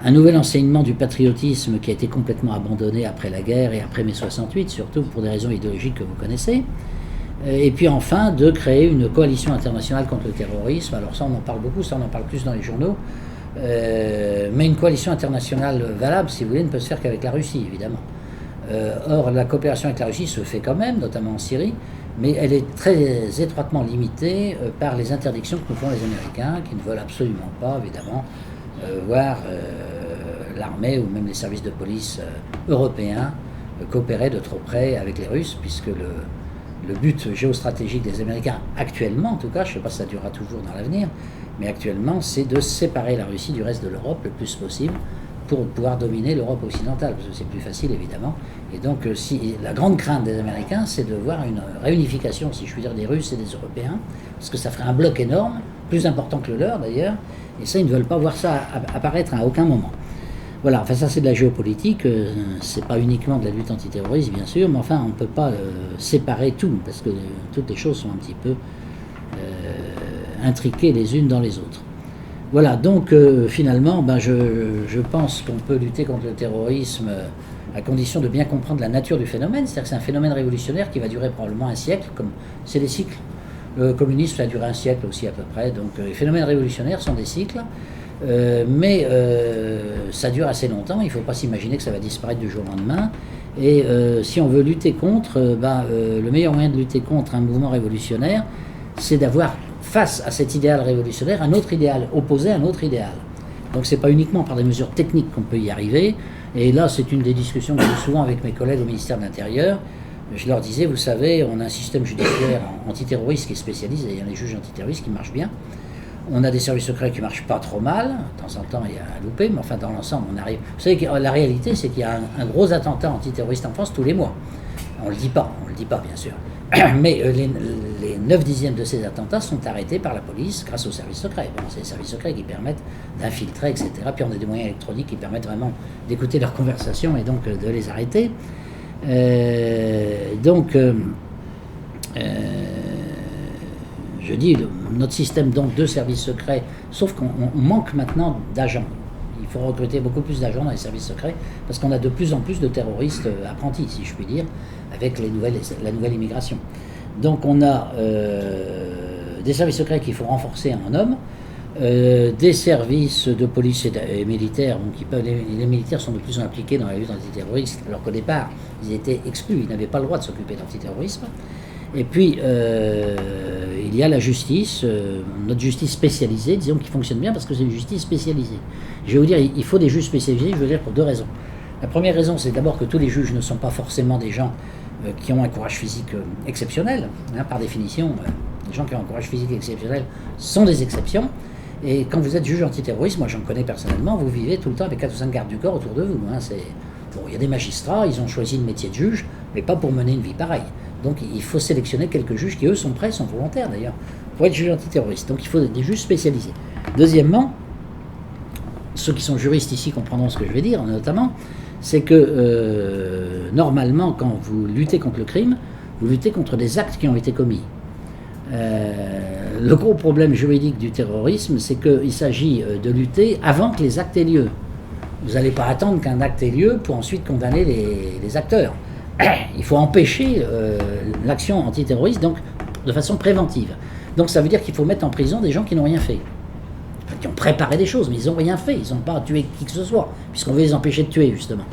un nouvel enseignement du patriotisme qui a été complètement abandonné après la guerre et après mai 68, surtout pour des raisons idéologiques que vous connaissez. Et puis enfin, de créer une coalition internationale contre le terrorisme. Alors ça, on en parle beaucoup, ça on en parle plus dans les journaux. Mais une coalition internationale valable, si vous voulez, ne peut se faire qu'avec la Russie, évidemment. Or, la coopération avec la Russie se fait quand même, notamment en Syrie, mais elle est très étroitement limitée par les interdictions que nous font les Américains, qui ne veulent absolument pas, évidemment, voir l'armée ou même les services de police européens coopérer de trop près avec les Russes, puisque le but géostratégique des Américains, actuellement en tout cas, je ne sais pas si ça durera toujours dans l'avenir, mais actuellement, c'est de séparer la Russie du reste de l'Europe le plus possible pour pouvoir dominer l'Europe occidentale, parce que c'est plus facile évidemment. Et donc, la grande crainte des Américains, c'est de voir une réunification, si je puis dire, des Russes et des Européens, parce que ça ferait un bloc énorme, plus important que le leur d'ailleurs, et ça, ils ne veulent pas voir ça apparaître à aucun moment. Voilà, enfin ça c'est de la géopolitique, c'est pas uniquement de la lutte antiterroriste bien sûr, mais enfin on ne peut pas séparer tout, parce que toutes les choses sont un petit peu intriquées les unes dans les autres. Voilà, donc finalement, je pense qu'on peut lutter contre le terrorisme à condition de bien comprendre la nature du phénomène, c'est-à-dire que c'est un phénomène révolutionnaire qui va durer probablement un siècle, comme c'est des cycles. Le communisme, ça a duré un siècle aussi à peu près, donc les phénomènes révolutionnaires sont des cycles. Mais ça dure assez longtemps, il ne faut pas s'imaginer que ça va disparaître du jour au lendemain. Et si on veut lutter contre, le meilleur moyen de lutter contre un mouvement révolutionnaire, c'est d'avoir face à cet idéal révolutionnaire un autre idéal, opposé à un autre idéal. Donc ce n'est pas uniquement par des mesures techniques qu'on peut y arriver. Et là, c'est une des discussions que j'ai souvent avec mes collègues au ministère de l'Intérieur. Je leur disais, vous savez, on a un système judiciaire antiterroriste qui est spécialisé, il y a les juges antiterroristes qui marchent bien. On a des services secrets qui ne marchent pas trop mal, de temps en temps il y a un loupé, mais enfin dans l'ensemble on arrive. Vous savez que la réalité c'est qu'il y a un gros attentat antiterroriste en France tous les mois. On ne le dit pas bien sûr. Mais les 9/10 de ces attentats sont arrêtés par la police grâce aux services secrets. Bon, c'est les services secrets qui permettent d'infiltrer, etc. Puis on a des moyens électroniques qui permettent vraiment d'écouter leurs conversations et donc de les arrêter. Je dis, notre système donc de services secrets, sauf qu'on manque maintenant d'agents. Il faut recruter beaucoup plus d'agents dans les services secrets, parce qu'on a de plus en plus de terroristes apprentis, si je puis dire, avec la nouvelle immigration. Donc on a des services secrets qu'il faut renforcer en hommes, des services de police et militaires, donc les militaires sont de plus en plus impliqués dans la lutte antiterroriste, alors qu'au départ, ils étaient exclus, ils n'avaient pas le droit de s'occuper d'antiterrorisme. Et puis, il y a la justice, notre justice spécialisée, disons, qui fonctionne bien parce que c'est une justice spécialisée. Je vais vous dire, il faut des juges spécialisés, je veux dire, pour deux raisons. La première raison, c'est d'abord que tous les juges ne sont pas forcément des gens qui ont un courage physique exceptionnel. Par définition, les gens qui ont un courage physique exceptionnel sont des exceptions. Et quand vous êtes juge antiterroriste, moi j'en connais personnellement, vous vivez tout le temps avec 4 ou 5 gardes du corps autour de vous. Bon, il y a des magistrats, ils ont choisi le métier de juge, mais pas pour mener une vie pareille. Donc il faut sélectionner quelques juges qui, eux, sont prêts, sont volontaires d'ailleurs, pour être juges antiterroristes. Donc il faut des juges spécialisés. Deuxièmement, ceux qui sont juristes ici comprendront ce que je vais dire, notamment, c'est que normalement, quand vous luttez contre le crime, vous luttez contre des actes qui ont été commis. Le gros problème juridique du terrorisme, c'est qu'il s'agit de lutter avant que les actes aient lieu. Vous n'allez pas attendre qu'un acte ait lieu pour ensuite condamner les acteurs. Il faut empêcher l'action antiterroriste, donc de façon préventive. Donc ça veut dire qu'il faut mettre en prison des gens qui n'ont rien fait. Enfin, qui ont préparé des choses, mais ils n'ont rien fait. Ils n'ont pas tué qui que ce soit, puisqu'on veut les empêcher de tuer, justement.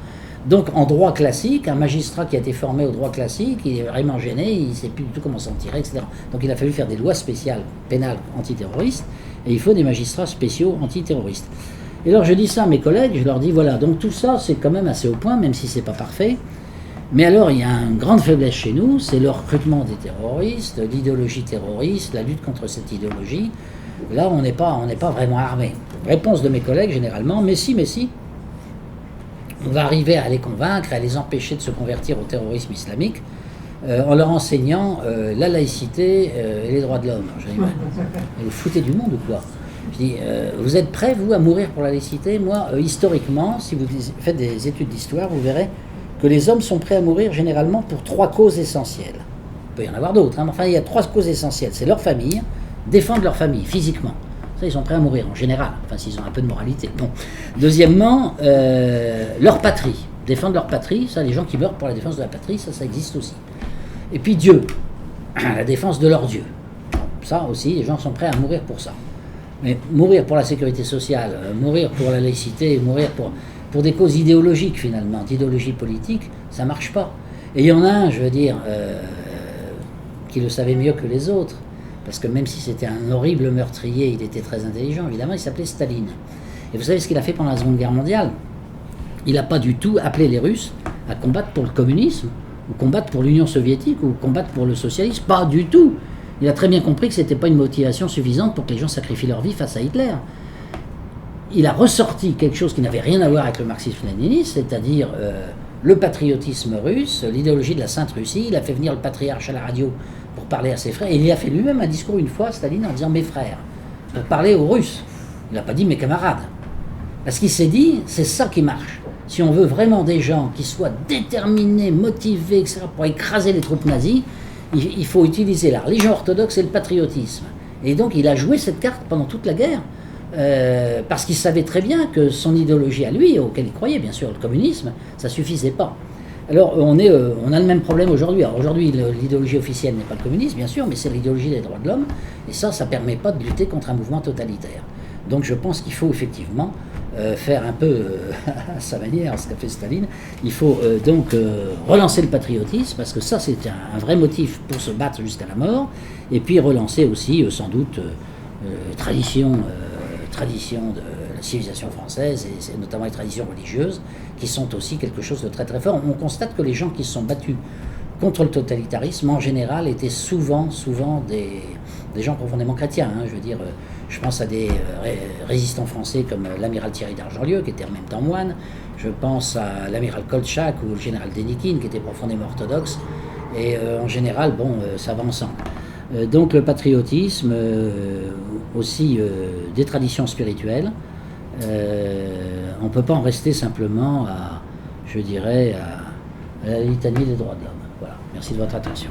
Donc en droit classique, un magistrat qui a été formé au droit classique, il est vraiment gêné, il ne sait plus du tout comment s'en tirer, etc. Donc il a fallu faire des lois spéciales pénales antiterroristes, et il faut des magistrats spéciaux antiterroristes. Et alors je dis ça à mes collègues, je leur dis voilà, donc tout ça c'est quand même assez au point, même si c'est pas parfait. Mais alors il y a une grande faiblesse chez nous, c'est le recrutement des terroristes, l'idéologie terroriste, la lutte contre cette idéologie. Là on n'est pas vraiment armé. Réponse de mes collègues généralement, mais si, on va arriver à les convaincre, à les empêcher de se convertir au terrorisme islamique en leur enseignant la laïcité et les droits de l'homme. Je dis, vous foutez du monde ou quoi? Je dis, vous êtes prêts, vous, à mourir pour la laïcité? Moi, historiquement, si vous faites des études d'histoire, vous verrez que les hommes sont prêts à mourir généralement pour 3 causes essentielles. Il peut y en avoir d'autres, hein, mais enfin, il y a 3 causes essentielles. C'est leur famille, défendre leur famille physiquement. Ça, ils sont prêts à mourir en général, enfin s'ils ont un peu de moralité. Bon. Deuxièmement, leur patrie, défendre leur patrie, ça, les gens qui meurent pour la défense de la patrie, ça existe aussi. Et puis Dieu, la défense de leur Dieu. Ça aussi, les gens sont prêts à mourir pour ça. Mais mourir pour la sécurité sociale, mourir pour la laïcité, mourir pour des causes idéologiques finalement, d'idéologie politique, ça ne marche pas. Et il y en a un, je veux dire, qui le savait mieux que les autres. Parce que même si c'était un horrible meurtrier, il était très intelligent, évidemment, il s'appelait Staline. Et vous savez ce qu'il a fait pendant la Seconde Guerre mondiale? Il n'a pas du tout appelé les Russes à combattre pour le communisme, ou combattre pour l'Union soviétique, ou combattre pour le socialisme, pas du tout. Il a très bien compris que ce n'était pas une motivation suffisante pour que les gens sacrifient leur vie face à Hitler. Il a ressorti quelque chose qui n'avait rien à voir avec le marxisme-léninisme, c'est-à-dire le patriotisme russe, l'idéologie de la Sainte Russie. Il a fait venir le patriarche à la radio pour parler à ses frères. Et il y a fait lui-même un discours une fois, Staline, en disant « mes frères », pour parler aux Russes. Il n'a pas dit « mes camarades ». Parce qu'il s'est dit « c'est ça qui marche ». Si on veut vraiment des gens qui soient déterminés, motivés, etc., pour écraser les troupes nazies, il faut utiliser la religion orthodoxe et le patriotisme. Et donc il a joué cette carte pendant toute la guerre, parce qu'il savait très bien que son idéologie à lui, auquel il croyait bien sûr, le communisme, ça ne suffisait pas. Alors on a le même problème aujourd'hui. Alors aujourd'hui l'idéologie officielle n'est pas le communisme bien sûr, mais c'est l'idéologie des droits de l'homme, et ça ne permet pas de lutter contre un mouvement totalitaire. Donc je pense qu'il faut effectivement faire un peu à sa manière ce qu'a fait Staline. Il faut donc relancer le patriotisme, parce que ça c'est un vrai motif pour se battre jusqu'à la mort, et puis relancer aussi sans doute tradition de la civilisation française, et notamment les traditions religieuses, qui sont aussi quelque chose de très très fort. On constate que les gens qui se sont battus contre le totalitarisme, en général, étaient souvent des gens profondément chrétiens. Hein. Je veux dire, je pense à des résistants français comme l'amiral Thierry d'Argelieu, qui était en même temps moine. Je pense à l'amiral Koltchak ou le général Dénikine, qui était profondément orthodoxe. Et en général, ça va ensemble. Donc le patriotisme, aussi des traditions spirituelles. On ne peut pas en rester simplement à la litanie des droits de l'homme. Voilà. Merci de votre attention.